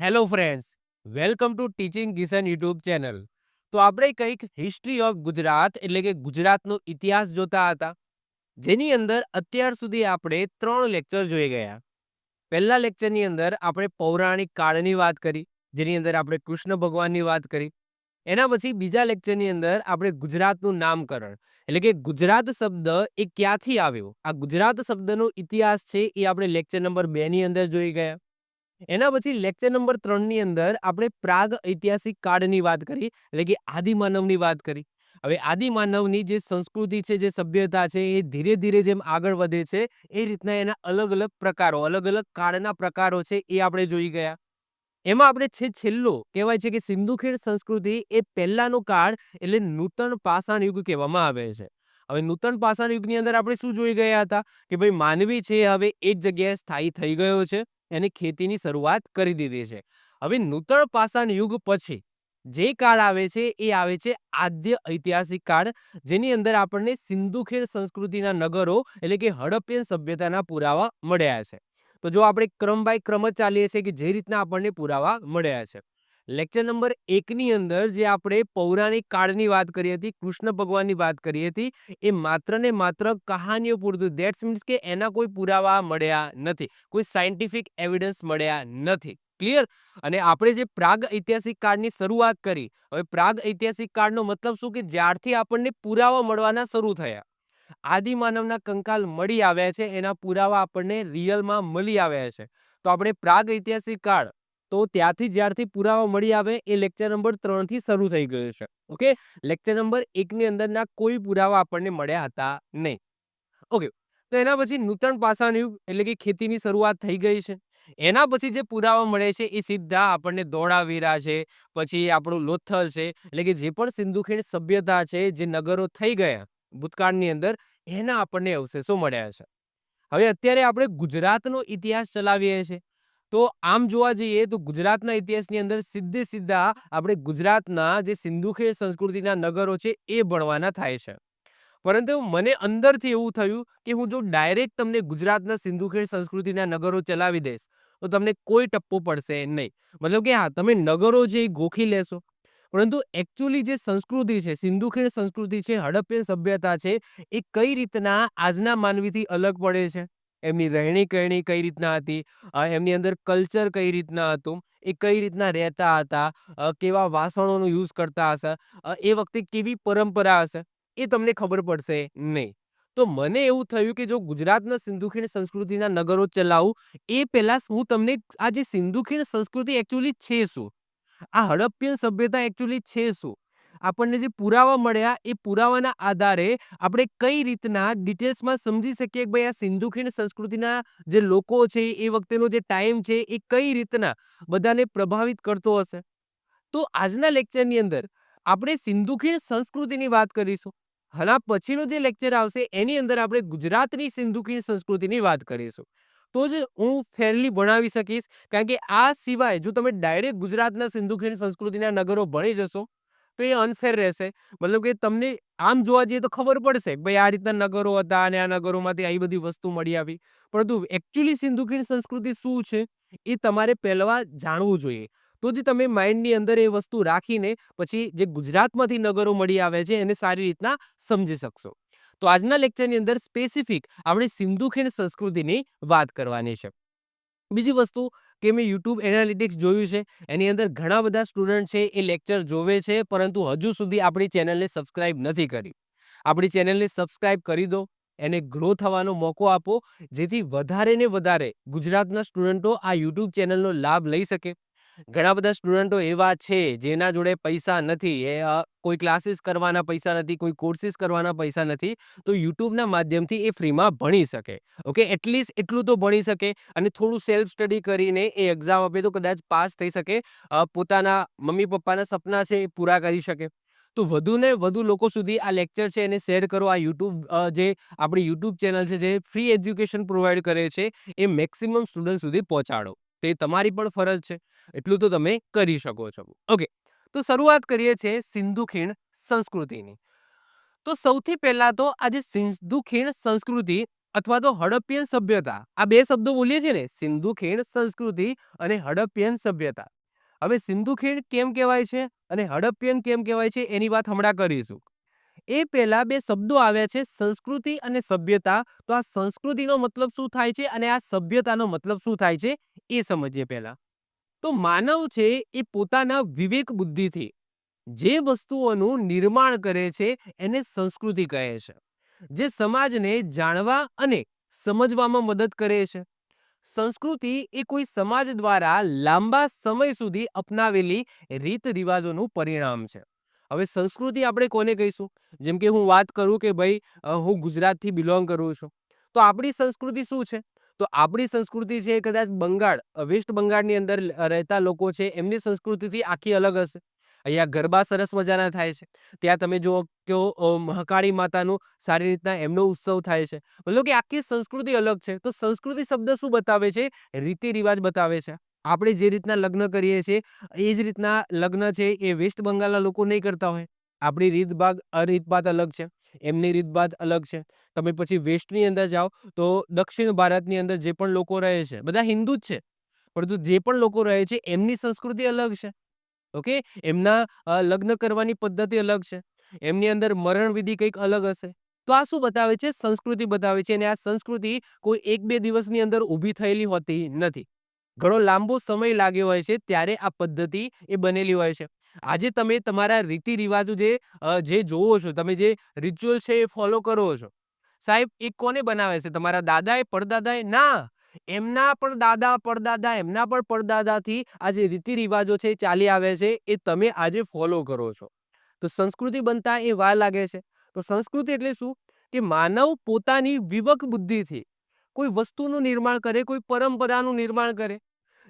Hello friends, welcome to teaching Kishan YouTube channel. તો આપણે કંઈક હિસ્ટ્રી ઓફ ગુજરાત એટલે કે ગુજરાતનો ઇતિહાસ જોતા હતા, જેની અંદર અત્યાર સુધી આપણે 3 લેક્ચર જોઈ ગયા. પહેલા લેક્ચરની અંદર આપણે પૌરાણિક કાળની વાત કરી, જેની અંદર આપણે કૃષ્ણ ભગવાનની વાત કરી. એના પછી બીજા લેક્ચરની અંદર આપણે ગુજરાતનું નામકરણ એટલે કે ગુજરાત શબ્દ એ ક્યાંથી આવ્યો, આ ગુજરાત શબ્દનો ઇતિહાસ છે એ આપણે લેક્ચર નંબર 2 ની અંદર જોઈ ગયા. એના પછી લેક્ચર નંબર 3 ની અંદર આપણે પ્રાગ ઐતિહાસિક કાળની વાત કરી એટલે કે આદિમાનવની વાત કરી. હવે આદિમાનવની જે સંસ્કૃતિ છે, જે સભ્યતા છે, એ ધીરે ધીરે જેમ આગળ વધે છે એ રીતના એના અલગ અલગ પ્રકારો, અલગ અલગ કાળના પ્રકારો છે એ આપણે જોઈ ગયા. એમાં આપણે છેલ્લો કહેવાય છે કે સિંધુ ખીણ સંસ્કૃતિ એ પહેલાનો કાળ એટલે નૂતન પાષાણ યુગ કહેવામાં આવે છે. હવે નૂતન પાષાણ યુગની અંદર આપણે શું જોઈ ગયા હતા કે ભાઈ માનવી છે હવે એક જગ્યાએ સ્થાયી થઈ ગયો છે, એને ખેતીની શરૂઆત કરી દીધી છે. હવે નૂતન પાષાણ યુગ પછી જે કાળ આવે છે એ આવે છે આદ્ય ઐતિહાસિક કાળ, જેની અંદર આપણને સિંધુ ખીણ સંસ્કૃતિના નગરો એટલે કે હડપ્પન સભ્યતાના પુરાવા મળ્યા છે. તો જો આપણે ક્રમ બાય ક્રમ જ ચાલીએ છીએ કે જે રીતના આપણને પુરાવા મળ્યા છે. લેક્ચર નંબર 1 ની અંદર જે આપણે પૌરાણિક કાળની વાત કરી હતી, કૃષ્ણ ભગવાનની વાત કરી હતી, એ માત્ર ને માત્ર કહાનીઓ પૂરતું, ધેટ્સ મીન્સ કે એના કોઈ પુરાવા મળ્યા નથી, કોઈ સાયન્ટિફિક એવિડન્સ મળ્યા નથી. ક્લિયર? અને આપણે જે પ્રાગ ઐતિહાસિક કાળની શરૂઆત કરી, હવે પ્રાગ ઐતિહાસિક કાળનો મતલબ શું કે જ્યારથી આપણને પુરાવા મળવાના શરૂ થયા, આદિમાનવના કંકાલ મળી આવ્યા છે, એના પુરાવા આપણને રિયલમાં મળી આવ્યા છે. તો આપણે પ્રાગ ઐતિહાસિક કાળ, તો ત્યાંથી જ્યારથી પુરાવા મળી આવે એ લેક્ચર નંબર 3 થી શરૂ થઈ ગયું છે. ઓકે, લેક્ચર નંબર 1 ની અંદરના કોઈ પુરાવા આપણને મળ્યા હતા નહીં. ઓકે, તો એના પછી નૂતન પાષાણ યુગ એટલે કે ખેતીની શરૂઆત થઈ ગઈ છે. એના પછી જે પુરાવા મળે છે એ સીધા આપણને ધોળાવીરા છે, પછી આપણું લોથલ છે, એટલે કે જે પણ સિંધુ ખીણ સભ્યતા છે, જે નગરો થઈ ગયા ભૂતકાળની અંદર, એના આપણને અવશેષો મળ્યા છે. હવે અત્યારે આપણે ગુજરાતનો ઇતિહાસ ચલાવીએ છીએ, તો આમ જોવા જઈએ તો ગુજરાતના ઇતિહાસની અંદર સીધે સીધા આપણે ગુજરાતના જે સિંધુ ખીણ સંસ્કૃતિના નગરો છે એ ભણવાના થાય છે. પરંતુ મને અંદરથી એવું થયું કે હું જો ડાયરેક્ટ તમને ગુજરાતના સિંધુ ખીણ સંસ્કૃતિના નગરો ચલાવી દઈશ તો તમને કોઈ ટપ્પો પડશે નહીં. મતલબ કે હા, તમે નગરો છે એ ગોખી લેશો, પરંતુ એકચ્યુઅલી જે સંસ્કૃતિ છે, સિંધુ ખીણ સંસ્કૃતિ છે, હડપ્પન સભ્યતા છે, એ કઈ રીતના આજના માનવીથી અલગ પડે છે, એમની રહેણી કરણી કઈ રીતના હતી, એમની અંદર કલ્ચર કઈ રીતના હતું, એ કઈ રીતના રહેતા હતા, કેવા વાસણોનો યુઝ કરતા હશે, એ વખતે કેવી પરંપરા હશે, એ તમને ખબર પડશે નહીં. તો મને એવું થયું કે જો ગુજરાતના સિંધુ ખીણ સંસ્કૃતિના નગરો ચલાવું એ પહેલા હું તમને આ જે સિંધુ ખીણ સંસ્કૃતિ એકચ્યુઅલી છે શું, આ હડપ્પન સભ્યતા એકચ્યુઅલી છે શું, આપણને જે પુરાવા મળ્યા એ પુરાવાના આધારે આપણે કઈ રીતના ડિટેલ્સમાં સમજી શકીએ કે ભાઈ આ સિંધુ ખીણ સંસ્કૃતિના જે લોકો છે એ વખતેનો જે ટાઈમ છે એ કઈ રીતના બધાને પ્રભાવિત કરતો હશે. તો આજના લેક્ચરની અંદર આપણે સિંધુ ખીણ સંસ્કૃતિની વાત કરીશું. આના પછીનો જે લેક્ચર આવશે એની અંદર આપણે ગુજરાતની સિંધુ ખીણ સંસ્કૃતિની વાત કરીશું. તો જ હું ફેરલી ભણાવી શકીશ, કારણ કે આ સિવાય જો તમે ડાયરેક્ટ ગુજરાતના સિંધુ ખીણ સંસ્કૃતિના નગરો ભણી જશો તો એ અનફેર રહેશે. મતલબ કે તમને આમ જોવા જઈએ તો ખબર પડશે કે ભાઈ આ રીતના નગરો હતા અને આ નગરોમાંથી આવી બધી વસ્તુ મળી આવી, પરંતુ એકચ્યુઅલી સિંધુ ખીણ સંસ્કૃતિ શું છે એ તમારે પહેલા જાણવું જોઈએ. તો જ તમે માઇન્ડની અંદર એ વસ્તુ રાખીને પછી જે ગુજરાતમાંથી નગરો મળી આવે છે એને સારી રીતના સમજી શકશો. તો આજના લેક્ચરની અંદર સ્પેસિફિક આપણે સિંધુ ખીણ સંસ્કૃતિની વાત કરવાની છે. બીજી વસ્તુ કે મેં યુટ્યુબ એનાલિટિક્સ જોયું છે, એની અંદર ઘણા બધા સ્ટુડન્ટ છે એ લેક્ચર જોવે છે, પરંતુ હજુ સુધી આપણી ચેનલને સબસ્ક્રાઇબ નથી કરી. આપણી ચેનલને સબસ્ક્રાઇબ કરી દો, એને ગ્રો થવાનો મોકો આપો, જેથી વધારે ને વધારે ગુજરાતના સ્ટુડન્ટો આ યુટ્યુબ ચેનલનો લાભ લઈ શકે. ઘણા બધા સ્ટુડન્ટો એવા છે જેના જોડે પૈસા નથી, કોઈ ક્લાસીસ કરવાના પૈસા નથી, કોઈ કોર્સિસ કરવાના પૈસા નથી, તો યુટ્યુબના માધ્યમથી એ ફ્રીમાં ભણી શકે. ઓકે, એટલીસ્ટ એટલું તો ભણી શકે અને થોડું સેલ્ફ સ્ટડી કરીને એ એક્ઝામ આપે તો કદાચ પાસ થઈ શકે, પોતાના મમ્મી પપ્પાના સપના છે એ પૂરા કરી શકે. તો વધુને વધુ લોકો સુધી આ લેક્ચર છે એને શેર કરો. આ યુટ્યુબ જે આપણી યુટ્યુબ ચેનલ છે જે ફ્રી એજ્યુકેશન પ્રોવાઈડ કરે છે એ મેક્સિમમ સ્ટુડન્ટ સુધી પહોંચાડો. તે તમારી પણ ફરજ છે, એટલું તો તમે કરી શકો છો. ઓકે, તો શરૂઆત કરીએ છીએ સિંધુ ખીણ સંસ્કૃતિની. તો સૌથી પહેલા તો આ જે સિંધુ ખીણ સંસ્કૃતિ અથવા તો હડપ્પિયન સભ્યતા. આ બે શબ્દો બોલીએ છીએ ને, સિંધુ ખીણ સંસ્કૃતિ અને હડપ્પિયન સભ્યતા. હવે સિંધુ ખીણ કેમ કહેવાય છે અને હડપ્પિયન કેમ કહેવાય છે એની વાત હમણાં કરીશું. એ પહેલા બે શબ્દો આવ્યા છે, સંસ્કૃતિ અને સભ્યતા. તો આ સંસ્કૃતિનો મતલબ શું થાય છે અને આ સભ્યતાનો મતલબ શું થાય છે એ સમજીએ પહેલા. તો માનવ છે એ પોતાના વિવેક બુદ્ધિથી જે વસ્તુઓનું નિર્માણ કરે છે એને સંસ્કૃતિ કહે છે, જે સમાજને જાણવા અને સમજવામાં મદદ કરે છે. સંસ્કૃતિ એ કોઈ સમાજ દ્વારા લાંબા સમય સુધી અપનાવેલી રીત રિવાજોનું પરિણામ છે. હવે સંસ્કૃતિ આપણે કોને કહીશું? જેમ કે હું વાત કરું કે ભાઈ હું ગુજરાતથી બિલોંગ કરું છું, તો આપણી સંસ્કૃતિ શું છે? તો આપણી સંસ્કૃતિ છે કદાચ બંગાળ, વેસ્ટ બંગાળની અંદર રહેતા લોકો છે એમની સંસ્કૃતિથી આખી અલગ હશે. અહીંયા ગરબા સરસ મજાના થાય છે. ત્યાં તમે જુઓ કે મહાકાળી માતાનું સારી રીતના એમનો ઉત્સવ થાય છે. મતલબ કે આખી સંસ્કૃતિ અલગ છે. તો સંસ્કૃતિ શબ્દ શું બતાવે છે? રીતિ રિવાજ બતાવે છે. આપણે જે રીતના લગ્ન કરીએ છીએ એ જ રીતના લગ્ન છે એ વેસ્ટ બંગાળના લોકો નહીં કરતા હોય. આપણી રીતભાત અલગ છે, એમની રીતભાત અલગ છે. તમે પછી વેસ્ટની અંદર જાઓ તો દક્ષિણ ભારતની અંદર જે પણ લોકો રહે છે બધા હિન્દુ જ છે, પરંતુ જે પણ લોકો રહે છે એમની સંસ્કૃતિ અલગ છે. ઓકે, એમના લગ્ન કરવાની પદ્ધતિ અલગ છે, એમની અંદર મરણ વિધિ કંઈક અલગ હશે. તો આ શું બતાવે છે? સંસ્કૃતિ બતાવે છે. અને આ સંસ્કૃતિ કોઈ એક બે દિવસની અંદર ઊભી થયેલી હોતી નથી. ઘણો લાંબો સમય લાગ્યો હોય છે ત્યારે આ પદ્ધતિ એ બનેલી હોય છે. આજે તમે તમારા રીતિ રિવાજો જે જોવો છો, તમે જે રિચ્યુઅલ છે એ ફોલો કરો છો, સાહેબ એ કોને બનાવે છે? તમારા દાદાએ, પરદાદાએ? ના, એમના પણ દાદા પરદાદા, એમના પણ પરદાદાથી આ જે રીતિ રિવાજો છે એ ચાલી આવે છે, એ તમે આજે ફોલો કરો છો. તો સંસ્કૃતિ બનતા એ વાર લાગે છે. તો સંસ્કૃતિ એટલે શું? કે માનવ પોતાની વિવેક બુદ્ધિથી કોઈ વસ્તુનું નિર્માણ કરે, કોઈ પરંપરાનું નિર્માણ કરે,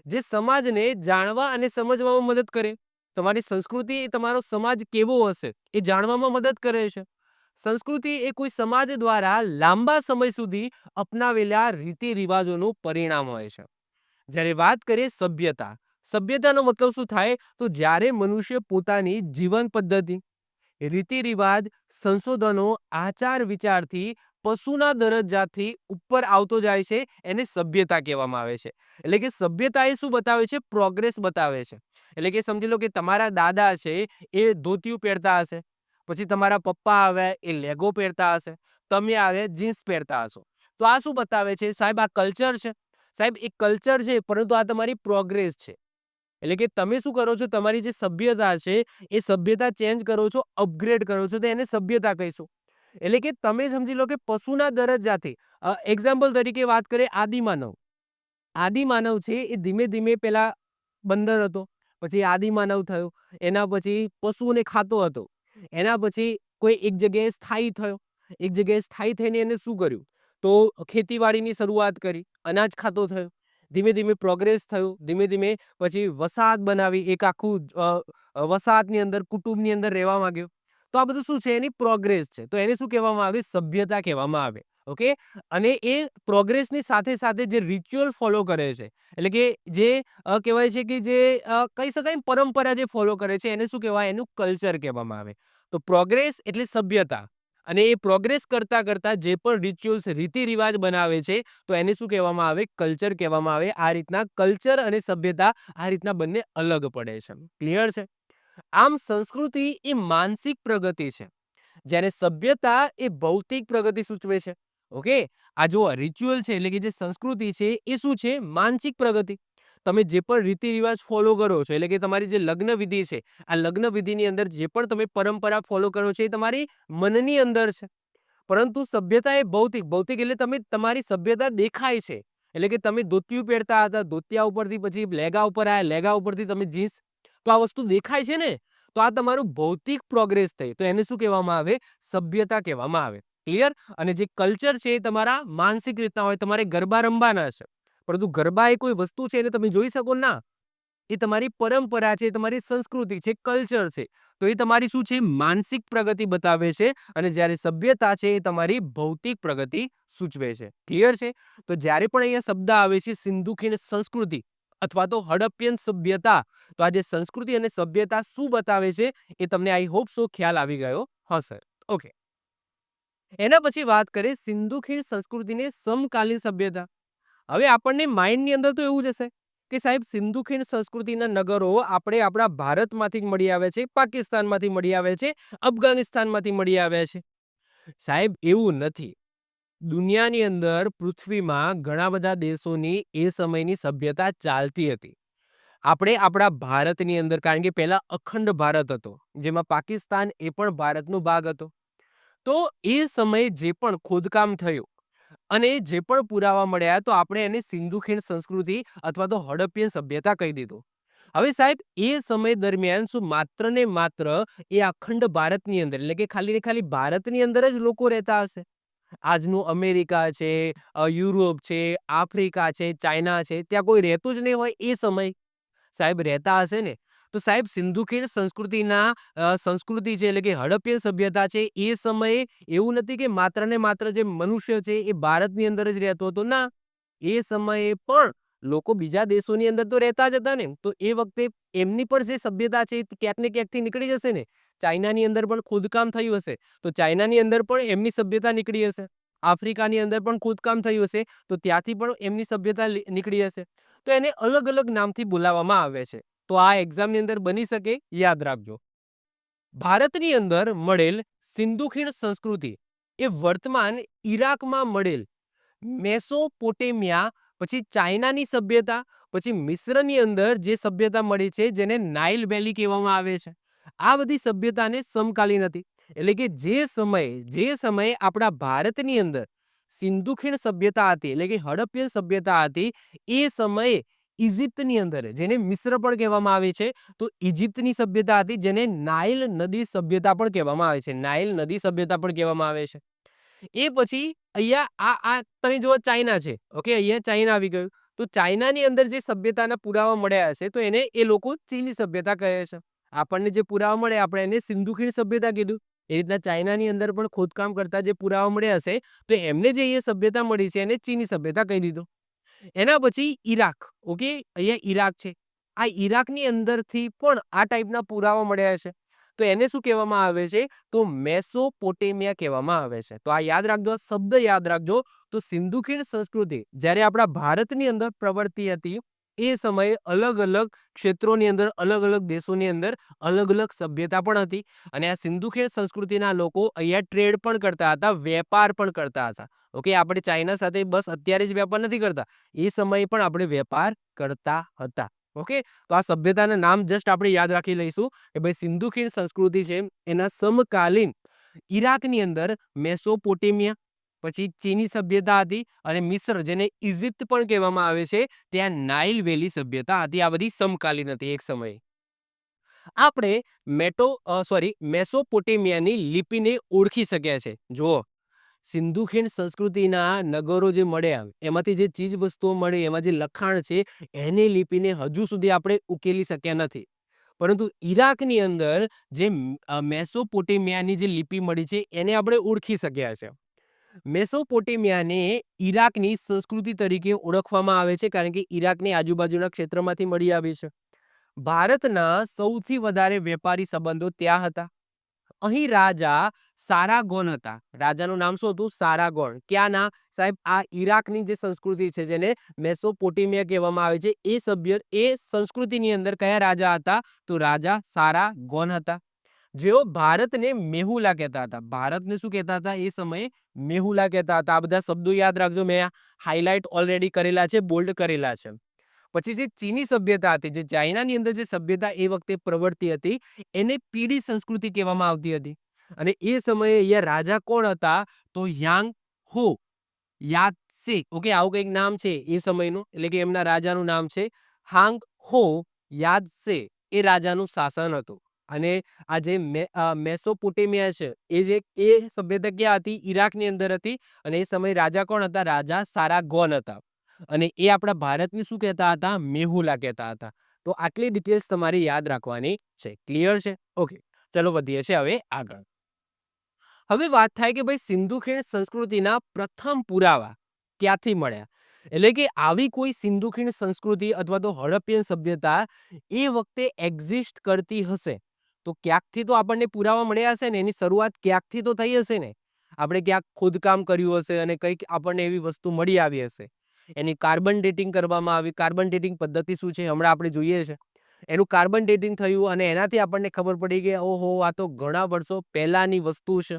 જે સમાજને જાણવા અને સમજવામાં મદદ કરે. તમારી સંસ્કૃતિ એ તમારો સમાજ કેવો હશે એ જાણવામાં મદદ કરે છે. સંસ્કૃતિ એ કોઈ સમાજ દ્વારા લાંબા સમય સુધી અપનાવેલા રીતિ રિવાજોનું પરિણામ હોય છે. જ્યારે વાત કરીએ સભ્યતા, સભ્યતાનો મતલબ શું થાય? તો જ્યારે મનુષ્ય પોતાની જીવન પદ્ધતિ, રીતિ રિવાજ, સંશોધનો, આચાર વિચારથી પશુના દરજ્જાથી ઉપર આવતો જાય છે, એને સભ્યતા કહેવામાં આવે છે. એટલે કે સભ્યતા એ શું બતાવે છે? પ્રોગ્રેસ બતાવે છે. એટલે કે સમજી લો કે તમારા દાદા છે એ ધોતિયું પહેરતા હશે, પછી તમારા પપ્પા આવ્યા એ લેગો પહેરતા હશે, તમે આવ્યા જીન્સ પહેરતા હશો. તો આ શું બતાવે છે? સાહેબ આ કલ્ચર છે. સાહેબ એ કલ્ચર છે, પરંતુ આ તમારી પ્રોગ્રેસ છે. એટલે કે તમે શું કરો છો? તમારી જે સભ્યતા છે એ સભ્યતા ચેન્જ કરો છો, અપગ્રેડ કરો છો, તો એને સભ્યતા કહીશું. એટલે કે તમે સમજી લો કે પશુના દરજ્જાથી, એક્ઝામ્પલ તરીકે વાત કરીએ આદિમાનવ. આદિમાનવ છે એ ધીમે ધીમે પેલા બંદર હતો, પછી આદિમાનવ થયો, એના પછી પશુઓને ખાતો હતો, એના પછી કોઈ એક જગ્યાએ સ્થાયી થયો, એક જગ્યાએ સ્થાયી થઈને એને શું કર્યું? તો ખેતીવાડીની શરૂઆત કરી, અનાજ ખાતો થયો, ધીમે ધીમે પ્રોગ્રેસ થયું, ધીમે ધીમે પછી વસાહત બનાવી, એક આખું વસાહતની અંદર, કુટુંબની અંદર રહેવા માંગ્યો. તો આ બધું શું છે? એની પ્રોગ્રેસ છે. તો એને શું કહેવામાં આવે? સભ્યતા કહેવામાં આવે. ઓકે, અને એ પ્રોગ્રેસની સાથે સાથે જે રિચ્યુઅલ ફોલો કરે છે, એટલે કે જે કહેવાય છે કે જે કહી શકાય ને પરંપરા જે ફોલો કરે છે એને શું કહેવાય? એનું કલ્ચર કહેવામાં આવે. તો પ્રોગ્રેસ એટલે સભ્યતા, અને એ પ્રોગ્રેસ કરતા કરતા જે પણ રિચ્યુઅલ્સ, રીતિ રિવાજ બનાવે છે, તો એને શું કહેવામાં આવે? કલ્ચર કહેવામાં આવે. આ રીતના કલ્ચર અને સભ્યતા આ રીતના બંને અલગ પડે છે. ક્લિયર છે? આમ સંસ્કૃતિ એ માનસિક પ્રગતિ છે, જ્યારે સભ્યતા એ ભૌતિક પ્રગતિ સૂચવે છે. ઓકે, આ જો રિચ્યુઅલ છે એટલે કે જે સંસ્કૃતિ છે એ શું છે? માનસિક પ્રગતિ. તમે જે પણ રીતિ રિવાજ ફોલો કરો છો, એટલે કે તમારી જે લગ્ન વિધિ છે, આ લગ્ન વિધિની અંદર જે પણ તમે પરંપરા ફોલો કરો છો એ તમારી મનની અંદર છે. પરંતુ સભ્યતા એ ભૌતિક. ભૌતિક એટલે તમે, તમારી સભ્યતા દેખાય છે. એટલે કે તમે ધોતિયું પહેરતા હતા, ધોતિયા ઉપરથી પછી લેગા ઉપર આવ્યા, લેગા ઉપરથી તમે જીન્સ, તો આ વસ્તુ દેખાય છે ને? તો આ તમારું ભૌતિક પ્રોગ્રેસ થઈ. તો એને શું કહેવામાં આવે? સભ્યતા કહેવામાં આવે. ક્લિયર? અને જે કલ્ચર છે એ તમારા માનસિક રીતના હોય. તમારે ગરબા રમવાના છે, પરંતુ ગરબા એ કોઈ વસ્તુ છે એને તમે જોઈ શકો ના. એ તમારી પરંપરા છે, તમારી સંસ્કૃતિ છે, કલ્ચર છે. તો એ તમારી શું છે? માનસિક પ્રગતિ બતાવે છે. અને જ્યારે સભ્યતા છે એ તમારી ભૌતિક પ્રગતિ સૂચવે છે. ક્લિયર છે? તો જ્યારે પણ અહીંયા શબ્દ આવે છે સિંધુ ખીણ સંસ્કૃતિ અથવા તો હડપ્પિયન સભ્યતા, તો આ જે સંસ્કૃતિ અને સભ્યતા શું બતાવે છે એ તમને આઈ હોપ સો ખ્યાલ આવી ગયો હશે. ઓકે. એના પછી વાત કરીએ સિંધુ ખીણ સંસ્કૃતિની સમકાલીન સભ્યતા. હવે આપણને માઇન્ડની અંદર તો એવું જ હશે કે સાહેબ સિંધુ ખીણ સંસ્કૃતિના નગરો આપણે આપણા ભારતમાંથી જ મળી આવે છે, પાકિસ્તાનમાંથી મળી આવે છે, અફઘાનિસ્તાનમાંથી મળી આવ્યા છે. સાહેબ એવું નથી. દુનિયાની અંદર પૃથ્વીમાં ઘણા બધા દેશોની એ સમયની સભ્યતા ચાલતી હતી. આપણે આપણા ભારતની અંદર કારણ કે પહેલા અખંડ ભારત હતો, જેમાં પાકિસ્તાન એ પણ ભારતનો ભાગ હતો. તો એ સમયે જે પણ ખોદકામ થયું અને જે પણ પુરાવા મળ્યા તો આપણે એને સિંધુ ખીણ સંસ્કૃતિ અથવા તો હડપ્પીય સભ્યતા કહી દીધું. હવે સાહેબ એ સમય દરમિયાન શું માત્ર ને માત્ર એ અખંડ ભારતની અંદર એટલે કે ખાલી ને ખાલી ભારતની અંદર જ લોકો રહેતા હશે? આજનું અમેરિકા છે, યુરોપ છે, આફ્રિકા છે, ચાઇના છે, ત્યાં કોઈ રહેતું જ નહીં હોય એ સમય? સાહેબ રહેતા હશે ને. તો સાહેબ સિંધુ ખીણ સંસ્કૃતિ છે એટલે કે હડપ્પીય સભ્યતા છે એ સમયે એવું નથી કે માત્ર ને માત્ર જે મનુષ્ય છે એ ભારતની અંદર જ રહેતો હતો. ના, એ સમયે પણ લોકો બીજા દેશોની અંદર તો રહેતા જ હતા ને. તો એ વખતે એમની પણ જે સભ્યતા છે એ ક્યાંક ને ક્યાંકથી નીકળી જશે ને. ચાઇનાની અંદર પણ ખોદકામ થયું હશે તો ચાઇનાની અંદર પણ એમની સભ્યતા નીકળી હશે. આફ્રિકાની અંદર પણ ખોદકામ થયું હશે તો ત્યાંથી પણ એમની સભ્યતા નીકળી હશે. તો એને અલગ અલગ નામથી બોલાવવામાં આવે છે. તો આ એક્ઝામની અંદર બની શકે, યાદ રાખજો. ભારતની અંદર મળેલ સિંધુ ખીણ સંસ્કૃતિ એ વર્તમાન ઈરાકમાં મળેલ મેસોપોટેમિયા, પછી ચાઇનાની સભ્યતા, પછી મિસ્રની અંદર જે સભ્યતા મળી છે જેને નાઇલ વેલી કહેવામાં આવે છે, આ બધી સભ્યતાને સમકાલીન હતી. એટલે કે જે સમયે આપણા ભારતની અંદર સિંધુ ખીણ સભ્યતા હતી એટલે કે હડપ્પીય સભ્યતા હતી, એ સમયે ઇજિપ્તની અંદર જેને મિસ્ર પણ કહેવામાં આવે છે, તો ઇજિપ્તની સભ્યતા હતી જેને નાઇલ નદી સભ્યતા પણ કહેવામાં આવે છે. નાઇલ નદી સભ્યતા પણ કહેવામાં આવે છે. એ પછી અહીંયા આ તમે જુઓ ચાઇના છે. ઓકે, અહીંયા ચાઇના આવી ગયું. તો ચાઇનાની અંદર જે સભ્યતાના પુરાવા મળ્યા હશે તો એને એ લોકો ચીની સભ્યતા કહે છે. આપણને જે પુરાવા મળે આપણે એને સિંધુ ખીણ સભ્યતા કીધું. એ રીતના ચાઇનાની અંદર પણ ખોદકામ કરતા જે પુરાવા મળ્યા હશે તો એમને જે અહીંયા સભ્યતા મળી છે એને ચીની સભ્યતા કહી દીધું. એના પછી ઈરાક. ઓકે, અહીંયા ઈરાક છે. આ ઈરાકની અંદરથી પણ આ ટાઈપના પુરાવા મળ્યા છે. તો એને શું કહેવામાં આવે છે? તો મેસોપોટેમિયા કહેવામાં આવે છે. તો આ યાદ રાખજો, આ શબ્દ યાદ રાખજો. તો સિંધુ ખીણ સંસ્કૃતિ જ્યારે આપણા ભારતની અંદર પ્રવર્તી હતી એ સમયે અલગ અલગ ક્ષેત્રોની અંદર, અલગ અલગ દેશોની અંદર અલગ અલગ સભ્યતા પણ હતી. અને આ સિંધુ ખીણ સંસ્કૃતિના લોકો અહીંયા ટ્રેડ પણ કરતા હતા, વેપાર પણ કરતા હતા. ઓકે, આપણે ચાઇના સાથે બસ અત્યારે જ વેપાર નથી કરતા, એ સમયે પણ આપણે વેપાર કરતા હતા. ઓકે, તો આ સભ્યતાના નામ જસ્ટ આપણે યાદ રાખી લઈશું કે ભાઈ સિંધુ ખીણ સંસ્કૃતિ છે એના સમકાલીન ઈરાકની અંદર મેસોપોટેમિયા, પછી ચીની સભ્યતા હતી અને મિસ્ર જેને ઇજિપ્ત પણ કહેવામાં આવે છે ત્યાં નાઇલ વેલી સભ્યતા હતી. આ બધી સમકાલીન હતી એક સમયે. આપણે મેસોપોટેમિયાની લિપિને ઓળખી શક્યા છે. જુઓ, સિંધુ ખીણ સંસ્કૃતિના નગરો જે મળ્યા એમાંથી જે ચીજ વસ્તુઓ મળી એમાં જે લખાણ છે એની લિપિને હજુ સુધી આપણે ઉકેલી શક્યા નથી. પરંતુ ઈરાકની અંદર જે મેસોપોટેમિયાની જે લિપિ મળી છે એને આપણે ઓળખી શક્યા છે. મેસોપોટેમિયાને ઈરાકની સંસ્કૃતિ તરીકે ઓળખવામાં આવે છે કારણ કે ઈરાકની આજુબાજુના ક્ષેત્રમાંથી મળી આવી છે. ભારતના સૌથી વધારે વેપારી સંબંધો ત્યાં હતા. અહીં રાજા સારાગોન હતા. રાજાનું નામ શું હતું? સારાગોન. ક્યાંના? સાહેબ આ ઈરાકની જે સંસ્કૃતિ છે જેને મેસોપોટેમિયા કહેવામાં આવે છે એ સંસ્કૃતિની અંદર કયા રાજા હતા? તો રાજા સારાગોન હતા. જેઓ ભારતને મેહુલા કહેતા હતા. ભારતને શું કહેતા હતા એ સમયે? મેહુલા કહેતા હતા. આ બધા શબ્દો યાદ રાખજો, મેં હાઇલાઇટ ઓલરેડી કરેલા છે, બોલ્ડ કરેલા છે. પછી જે ચીની સભ્યતા હતી, જે ચાઇનાની અંદર જે સભ્યતા એ વખતે પ્રવર્તી હતી એને પીડી સંસ્કૃતિ કહેવામાં આવતી હતી. અને એ સમયે અહીંયા રાજા કોણ હતા? તો યાંગ હો યાત્સે. ઓકે, આવું કંઈક નામ છે એ સમયનું, એટલે કે એમના રાજાનું નામ છે હાંગ હો યાત્સે. એ રાજાનું શાસન હતું. અને આ જે મેસોપોટેમિયા છે એ સભ્યતા ક્યાં હતી? ઈરાકની અંદર હતી. અને એ સમયે રાજા કોણ હતા? રાજા સારાગોન હતા. અને એ આપણા ભારતને શું કહેતા હતા? મેહુલા કહેતા હતા. તો આટલી ડિટેલ્સ તમારે યાદ રાખવાની છે. ક્લિયર છે? ઓકે, ચલો વધીએ છીએ હવે આગળ. હવે વાત થાય કે ભાઈ સિંધુ ખીણ સંસ્કૃતિના પ્રથમ પુરાવા ક્યાંથી મળ્યા? એટલે કે આવી કોઈ સિંધુ ખીણ સંસ્કૃતિ અથવા તો હડપ્પીય સભ્યતા એ વખતે એક્ઝિસ્ટ કરતી હશે તો ક્યાંકથી તો આપણને પુરાવા મળ્યા હશે ને, એની શરૂઆત ક્યાંકથી તો થઈ હશે ને. આપણે ક્યાંક ખોદકામ કર્યું હશે અને કંઈક આપણને એવી વસ્તુ મળી આવી હશે. એની કાર્બન ડેટિંગ કરવામાં આવી. કાર્બન ડેટિંગ પદ્ધતિ શું છે હમણાં આપણે જોઈએ છે. એનું કાર્બન ડેટિંગ થયું અને એનાથી આપણને ખબર પડી કે ઓહો, આ તો ઘણા વર્ષો પહેલાની વસ્તુ છે.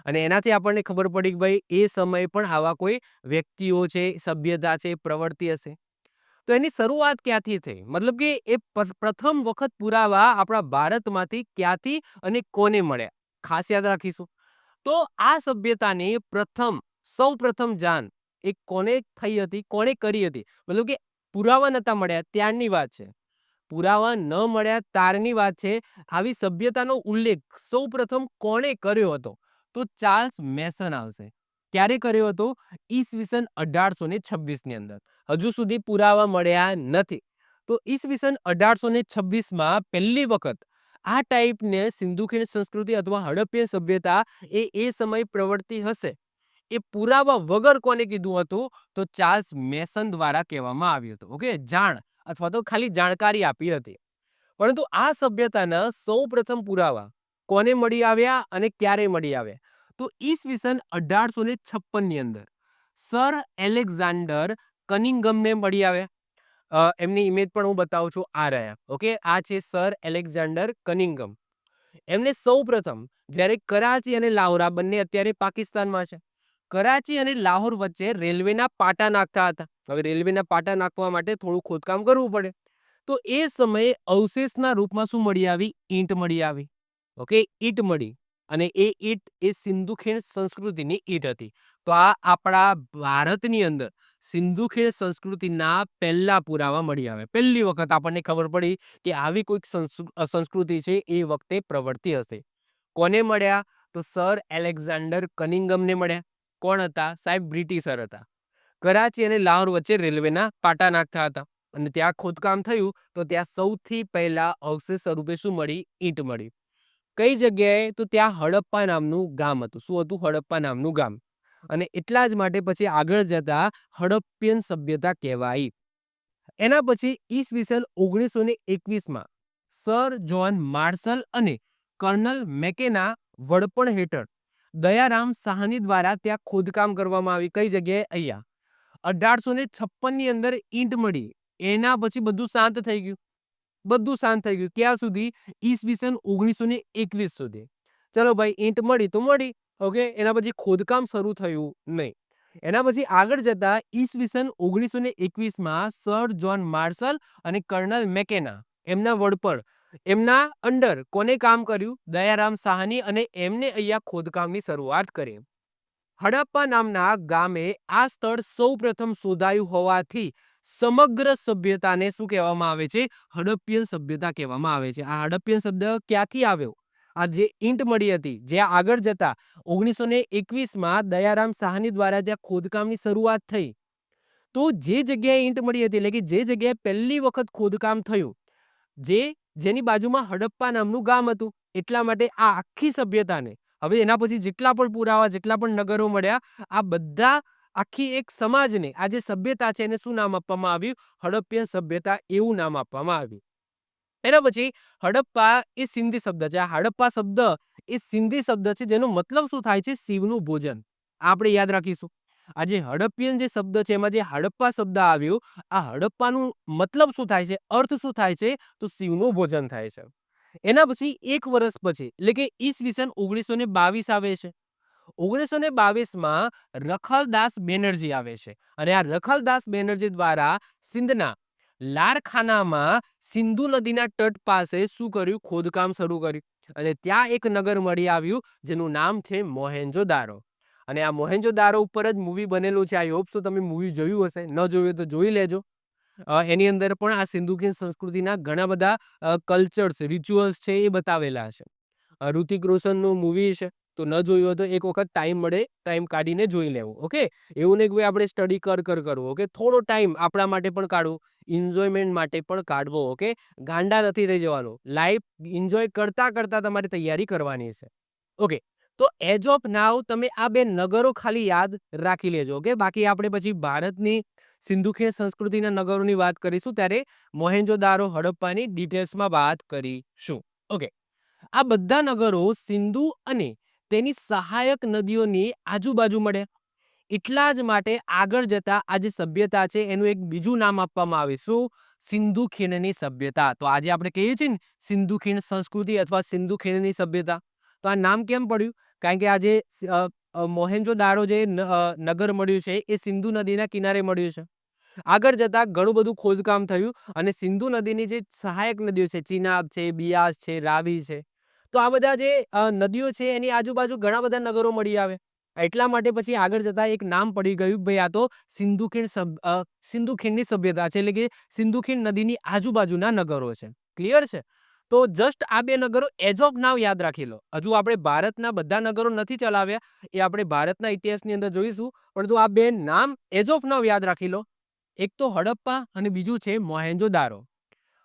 અને એનાથી આપણને ખબર પડી કે ભાઈ એ સમયે પણ આવા કોઈ વ્યક્તિઓ છે, સભ્યતા છે, પ્રવૃત્તિ હશે. તો એની શરૂઆત ક્યાંથી થઈ? મતલબ કે એ પ્રથમ વખત પુરાવા આપણા ભારતમાંથી ક્યાંથી અને કોને મળ્યા? ખાસ યાદ રાખીશું. તો આ સભ્યતાની સૌપ્રથમ જાણ એ કોને થઈ હતી, કોણે કરી હતી? મતલબ કે પુરાવા નતા મળ્યા ત્યારની વાત છે. પુરાવા ન મળ્યા ત્યારની વાત છે. આવી સભ્યતાનો ઉલ્લેખ સૌપ્રથમ કોણે કર્યો હતો? તો ચાર્લ્સ મેસન આવશે. ક્યારે કર્યો હતો? ઈસવીસન 1826 ની અંદર. હજુ સુધી પુરાવા મળ્યા નથી. તો ઈસવીસન 1826માં પહેલી વખત આ ટાઈપને સિંધુ ખીણ સંસ્કૃતિ અથવા હડપ્પીય સભ્યતા એ સમય પ્રવૃત્તિ હશે એ પુરાવા વગર કોને કીધું હતું? તો ચાર્લ્સ મેસન દ્વારા કહેવામાં આવ્યું હતું. ઓકે, જાણ અથવા તો ખાલી જાણકારી આપી હતી. પરંતુ આ સભ્યતાના સૌપ્રથમ પુરાવા કોને મળી આવ્યા અને ક્યારે મળી આવ્યા? તો ઈસવીસન 1856 ની અંદર સર એલેક્ઝાન્ડર કનિંગમને મળી આવ્યા. એમની ઇમેજ પણ હું બતાવું છું, આ રહ્યા. ઓકે, આ છે સર એલેક્ઝાન્ડર કનિંગમ. એમને સૌપ્રથમ જ્યારે કરાચી અને લાહોર, આ બંને અત્યારે પાકિસ્તાનમાં છે, કરાચી અને લાહોર વચ્ચે રેલવેના પાટા નાખતા હતા. હવે રેલવેના પાટા નાખવા માટે થોડું ખોદકામ કરવું પડે. તો એ સમયે અવશેષના રૂપમાં શું મળી આવી? ઈંટ મળી આવી. ઓકે, ઈંટ મળી અને એ ઈંટ એ સિંધુ ખીણ સંસ્કૃતિની ઈંટ હતી. તો આ આપણા ભારતની અંદર સિંધુ ખીણ સંસ્કૃતિના પહેલા પુરાવા મળી આવે. પહેલી વખત આપણને ખબર પડી કે આવી કોઈક સંસ્કૃતિ છે એ વખતે પ્રવૃત્તિ હશે. કોને મળ્યા? તો સર એલેક્ઝાન્ડર કનિંગમને મળ્યા. કોણ હતા? સાહેબ બ્રિટિશર હતા. કરાચી અને લાહોર વચ્ચે રેલવેના પાટા નાખતા હતા અને ત્યાં ખોદકામ થયું તો ત્યાં સૌથી પહેલા અવશેષ સ્વરૂપે શું મળી? ઈંટ મળી. કઈ જગ્યાએ? તો ત્યાં હડપ્પા નામનું ગામ હતું. શું હતું? હડપ્પા નામનું ગામ. અને એટલા જ માટે પછી આગળ જતા હડપ્પિયન સભ્યતા કહેવાય. એના પછી ઈસવીસન 1921માં સર જ્હોન માર્શલ અને કર્નલ મેકેના વડપણ હેઠળ દયારામ સાહની દ્વારા ત્યાં ખોદકામ કરવામાં આવી. કઈ જગ્યાએ? અહીંયા. 1856 ની અંદર ઈંટ મળી. એના પછી બધું શાંત થઈ ગયું. બધું શાંત થઈ ગયું. ક્યાં સુધી? ઈસવીસન 1921 સુધી. ચલો ભાઈ, ઈંટ મળી તો મળી. ઓકે, એના પછી ખોદકામ શરૂ થયું નહીં. એના પછી આગળ જતા ઈસવીસન 1921માં સર જ્હોન માર્શલ અને કર્નલ મેકેના એમના વડપણ, એમના અંડર કોને કામ કર્યું? દયારામ સાહની, અને એમને અહીંયા ખોદકામની શરૂઆત કરી. હડપ્પા નામના ગામે આ સ્થળ સૌપ્રથમ શોધાયું હોવાથી સમગ્ર સભ્યતાને શું કહેવામાં આવે છે? હડપ્પિયન સભ્યતા કહેવામાં આવે છે. આ હડપ્પિયન શબ્દ ક્યાંથી આવ્યો? આ જે ઈંટ મળી હતી, જે આગળ જતા 1921માં દયારામ સાહની દ્વારા ત્યાં ખોદકામની શરૂઆત થઈ. તો જે જગ્યાએ ઈંટ મળી હતી, એટલે કે જે જગ્યાએ પહેલી વખત ખોદકામ થયું, જેની બાજુમાં હડપ્પા નામનું ગામ હતું, એટલા માટે આ આખી સભ્યતાને, હવે એના પછી જેટલા પણ પુરાવા, જેટલા પણ નગરો મળ્યા, આ બધા આખી એક સમાજને, આ જે સભ્યતા છે એને શું નામ આપવામાં આવ્યું? હડપ્પિયન સભ્યતા એવું નામ આપવામાં આવ્યું. એના પછી હડપ્પા એ સિંધી શબ્દ છે. આ હડપ્પા શબ્દ એ સિંધી શબ્દ છે જેનો મતલબ શું થાય છે? શિવનું ભોજન. આપણે યાદ રાખીશું. આ જે હડપ્પિયન જે શબ્દ છે એમાં જે હડપ્પા શબ્દ આવ્યો, આ હડપ્પાનું મતલબ શું થાય છે? અર્થ શું થાય છે? તો શિવનું ભોજન થાય છે. એના પછી એક વર્ષ પછી, એટલે કે ઈસવીસન 1922 આવે છે. 1922માં રખલદાસ બેનર્જી આવે છે અને આ રખલદાસ બેનર્જી દ્વારા સિંધના લારખાનામાં સિંધુ નદીના તટ પાસે શું કર્યું? ખોદકામ શરૂ કર્યું અને ત્યાં એક નગર મળી આવ્યું જેનું નામ છે મોહેન્જો-દારો. અને આ મોહેન્જો-દારો ઉપર જ મૂવી બનેલું છે. આઈ હોપ સો તમે મૂવી જોયું હશે. ન જોયું હોય તો જોઈ લેજો. એની અંદર પણ આ સિંધુ ખીણ સંસ્કૃતિના ઘણા બધા કલ્ચર્સ, રિચ્યુઅલ્સ છે એ બતાવેલા છે. ઋતિક રોશનનું મૂવી છે, તો ન જોયું હોય તો એક વખત ટાઈમ મળે, ટાઈમ કાઢીને જોઈ લેવું. ઓકે, એવું નહીં કે આપણે સ્ટડી કરવું. ઓકે, થોડો ટાઈમ આપણા માટે પણ કાઢવો, એન્જોયમેન્ટ માટે પણ કાઢવો. ઓકે, ગાંડા નથી થઈ જવાનું. લાઈફ એન્જોય કરતા કરતા તમારે તૈયારી કરવાની છે. ઓકે, તો એજ ઓફ નાવ તમે આ બે નગરો ખાલી યાદ રાખી લેજો. ઓકે, બાકી આપણે પછી ભારતની સિંધુ ખીણ સંસ્કૃતિના નગરોની વાત કરીશું ત્યારે મોહેન્જો-દારો, હડપ્પાની ડિટેલ્સમાં વાત કરીશું. ઓકે, આ બધા નગરો સિંધુ અને તેની સહાયક નદીઓની આજુબાજુ મળ્યા. એટલા જ માટે આગળ જતા આ જે સભ્યતા છે એનું એક બીજું નામ આપવામાં આવે. શું? સિંધુ ખીણની સભ્યતા. તો આજે આપણે કહીએ છીએ ને સિંધુ ખીણ સંસ્કૃતિ અથવા સિંધુ ખીણની સભ્યતા. તો આ નામ કેમ પડ્યું? કારણ કે આજે મોહેન્જો-દારો જે નગર મળ્યું છે એ સિંધુ નદીના કિનારે મળ્યું છે. આગળ જતા ઘણું બધું ખોદકામ થયું અને સિંધુ નદીની જે સહાયક નદીઓ છે, ચિનાબ છે, બિયાસ છે, રાવી છે, તો આ બધા જે નદીઓ છે એની આજુબાજુ ઘણા બધા નગરો મળી આવે. એટલા માટે પછી આગળ જતા એક નામ પડી ગયું, ભાઈ આ તો સિંધુ ખીણની સભ્યતા છે, એટલે કે સિંધુ ખીણ નદીની આજુબાજુના નગરો છે. ક્લિયર છે? તો જસ્ટ આ બે નગરો એઝ ઓફ નાવ યાદ રાખી લો. હજુ આપણે ભારતના બધા નગરો નથી ચલાવ્યા, એ આપણે ભારતના ઇતિહાસની અંદર જોઈશું, પરંતુ આ બે નામ એઝ ઓફ નાવ યાદ રાખી લો. એક તો હડપ્પા અને બીજું છે મોહેન્જો-દારો.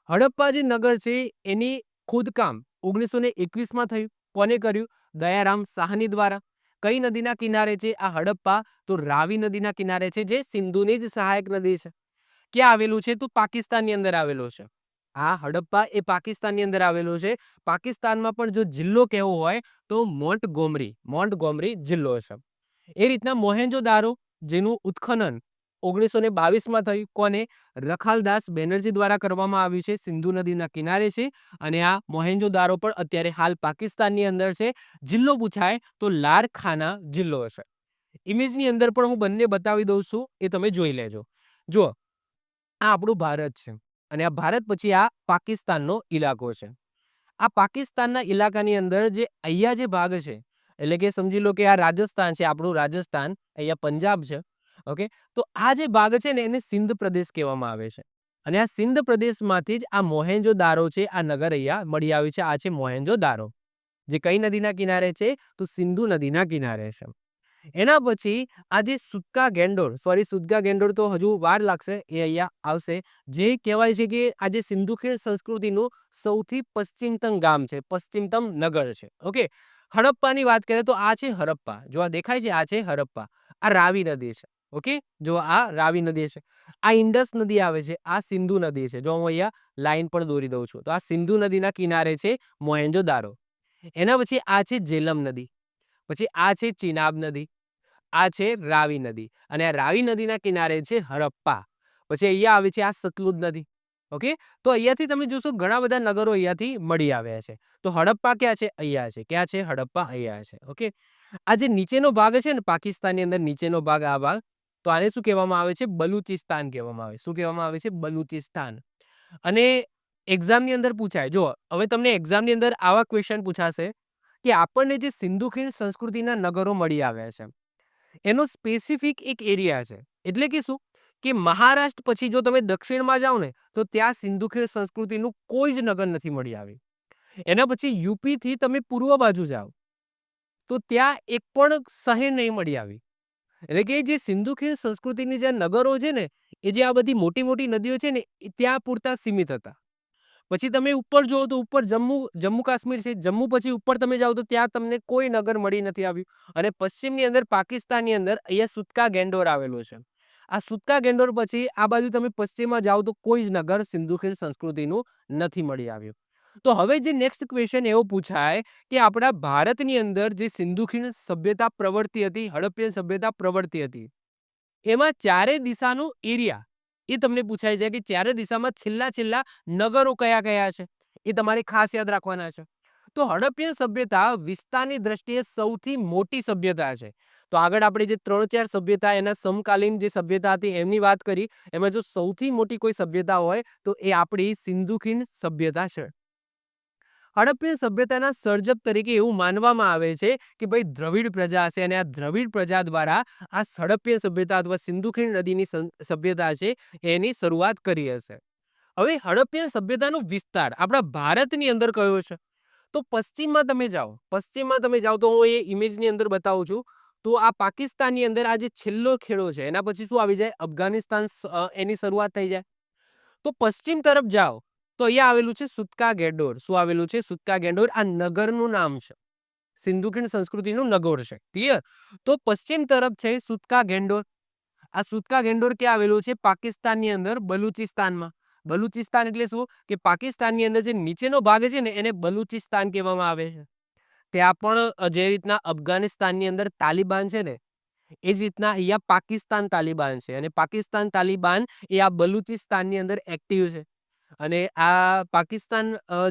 હડપ્પા જે નગર છે એની ખોદકામ 1921માં થયું. કોને કર્યું? દયારામ સાહની દ્વારા. કઈ નદીના કિનારે છે આ હડપ્પા? તો રાવી નદીના કિનારે છે, જે સિંધુની જ સહાયક નદી છે. ક્યાં આવેલું છે? તો પાકિસ્તાનની અંદર આવેલું છે. આ હડપ્પા એ પાકિસ્તાનની અંદર આવેલું છે. પાકિસ્તાનમાં પણ જો જિલ્લો કહેવો હોય તો મોન્ટગોમરી જિલ્લો છે. એ રીતના મોહેન્જો-દારો જેનું ઉત્ખનન 1922માં થયું. કોને? રખાલદાસ બેનર્જી દ્વારા કરવામાં આવ્યું છે. સિંધુ નદીના કિનારે છે અને આ મોહેન્જો-દારો પણ અત્યારે હાલ પાકિસ્તાનની અંદર છે. જિલ્લો પૂછાય તો લારખાના જિલ્લો છે. ઇમેજની અંદર પણ હું બંને બતાવી દઉં છું, એ તમે જોઈ લેજો. જુઓ, આ આપણું ભારત છે અને આ ભારત પછી આ પાકિસ્તાનનો ઇલાકો છે. આ પાકિસ્તાનના ઇલાકાની અંદર જે અહીંયા જે ભાગ છે, એટલે કે સમજી લો કે આ રાજસ્થાન છે, આપણું રાજસ્થાન, અહીંયા પંજાબ છે. ઓકે, તો આ જે ભાગ છે ને એને સિંધ પ્રદેશ કહેવામાં આવે છે અને આ સિંધ પ્રદેશમાંથી જ આ મોહેન્જો-દારો છે, આ નગર અહીંયા મળી આવ્યું છે. આ છે મોહેન્જો-દારો, જે કઈ નદીના કિનારે છે? તો સિંધુ નદીના કિનારે છે. એના પછી આ જે સુદકા ગેન્ડોર તો હજુ વાર લાગશે, એ અહીંયા આવશે. જે કહેવાય છે કે આ જે સિંધુ ખીણ સંસ્કૃતિનું સૌથી પશ્ચિમતમ ગામ છે, પશ્ચિમતમ નગર છે. ઓકે, હડપ્પાની વાત કરીએ તો આ છે હડપ્પા. જો આ દેખાય છે, આ છે હડપ્પા. આ રાવી નદી છે. ઓકે, જો આ રાવી નદી છે. આ ઇન્ડસ નદી આવે છે, આ સિંધુ નદી છે. જો હું અહીંયા લાઈન પણ દોરી દઉં છું, તો આ સિંધુ નદીના કિનારે છે મોહેન્જો-દારો. એના પછી આ છે જેલમ નદી. પછી આ છે ચિનાબ નદી. આ છે રાવી નદી અને આ રાવી નદીના કિનારે છે હડપ્પા. પછી અહીંયા આવે છે આ સતલુજ નદી. ઓકે, તો અહીંયાથી તમે જોશો ઘણા બધા નગરો અહીંયાથી મળી આવ્યા છે. તો હડપ્પા ક્યાં છે? અહીંયા છે. ક્યાં છે? હડપ્પા અહીંયા છે. ઓકે, આ જે નીચેનો ભાગ છે ને પાકિસ્તાનની અંદર, નીચેનો ભાગ, આ ભાગ, તો આને શું કહેવામાં આવે છે? બલુચિસ્તાન કહેવામાં આવે. શું કહેવામાં આવે છે? બલુચિસ્તાન. અને એક્ઝામની અંદર પૂછાય. જો હવે તમને એક્ઝામની અંદર આવા ક્વેશ્ચન પૂછાશે કે આપણને જે સિંધુ ખીણ સંસ્કૃતિના નગરો મળી આવ્યા છે એનો સ્પેસિફિક એક એરિયા છે. એટલે કે શું? કે મહારાષ્ટ્ર પછી જો તમે દક્ષિણમાં જાઓ ને તો ત્યાં સિંધુ ખીણ સંસ્કૃતિનું કોઈ જ નગર નથી મળી આવી. એના પછી યુપી થી તમે પૂર્વ બાજુ જાઓ તો ત્યાં એક પણ શહેર નહીં મળી આવી. એટલે કે જે સિંધુ ખીણ સંસ્કૃતિની જે નગરો છે ને, એ જે આ બધી મોટી મોટી નદીઓ છે ને, એ ત્યાં પૂરતા સીમિત હતા. પછી તમે ઉપર જુઓ તો ઉપર જમ્મુ કાશ્મીર છે. જમ્મુ પછી ઉપર તમે જાઓ તો ત્યાં તમને કોઈ નગર મળી નથી આવ્યું. અને પશ્ચિમની અંદર પાકિસ્તાનની અંદર અહીંયા સુતકા ગેન્ડોર આવેલો છે. આ સુતકા ગેન્ડોર પછી આ બાજુ તમે પશ્ચિમમાં જાઓ તો કોઈ જ નગર સિંધુ ખીણ સંસ્કૃતિનું નથી મળી આવ્યું. તો હવે જે નેક્સ્ટ ક્વેશ્ચન એવો પૂછાય કે આપણા ભારતની અંદર જે સિંધુ ખીણ સભ્યતા પ્રવર્તી હતી, હડપ્પીય સભ્યતા પ્રવર્તી હતી, એમાં ચારે દિશાનું એરિયા એ તમને પૂછાય છે કે ચારે દિશામાં છેલ્લા નગરો કયા કયા છે, એ તમારે ખાસ યાદ રાખવાના છે. તો હડપ્પીય સભ્યતા વિસ્તારની દ્રષ્ટિએ સૌથી મોટી સભ્યતા છે. તો આગળ આપણે જે 3-4 સભ્યતા એના સમકાલીન જે સભ્યતા હતી એમની વાત કરી, એમાં જો સૌથી મોટી કોઈ સભ્યતા હોય તો એ આપણી સિંધુ ખીણ સભ્યતા છે. હડપ્પીય સભ્યતાના સર્જક તરીકે એવું માનવામાં આવે છે કે ભાઈ દ્રવિડ પ્રજા હશે અને આ દ્રવિડ પ્રજા દ્વારા આ હડપ્પીય સભ્યતા અથવા સિંધુ ખીણ નદીની સભ્યતા છે એની શરૂઆત કરી હશે. હવે હડપ્પીય સભ્યતાનો વિસ્તાર આપણા ભારતની અંદર કયો છે? તો પશ્ચિમમાં તમે જાઓ તો હું એ ઇમેજની અંદર બતાવું છું. તો આ પાકિસ્તાનની અંદર આ જે છેલ્લો ખેડો છે એના પછી શું આવી જાય? અફઘાનિસ્તાન, એની શરૂઆત થઈ જાય. તો પશ્ચિમ તરફ જાઓ તો અહીંયા આવેલું છે સુતકા ગેન્ડોર. શું આવેલું છે? સુતકા ગેન્ડોર. આ નગરનું નામ છે, સિંધુ ખીણ સંસ્કૃતિનું નગર છે. ક્લિયર? તો પશ્ચિમ તરફ છે સુતકા ગેન્ડોર. આ સુતકા ગેન્ડોર ક્યાં આવેલું છે? પાકિસ્તાનની અંદર બલુચિસ્તાનમાં. બલુચિસ્તાન એટલે શું? કે પાકિસ્તાનની અંદર જે નીચેનો ભાગ છે ને એને બલુચિસ્તાન કહેવામાં આવે છે. ત્યાં પણ જે રીતના અફઘાનિસ્તાનની અંદર તાલિબાન છે ને, એ જ રીતના અહીંયા પાકિસ્તાન તાલિબાન છે. અને પાકિસ્તાન તાલિબાન એ આ બલુચિસ્તાનની અંદર એક્ટિવ છે. અને આ પાકિસ્તાન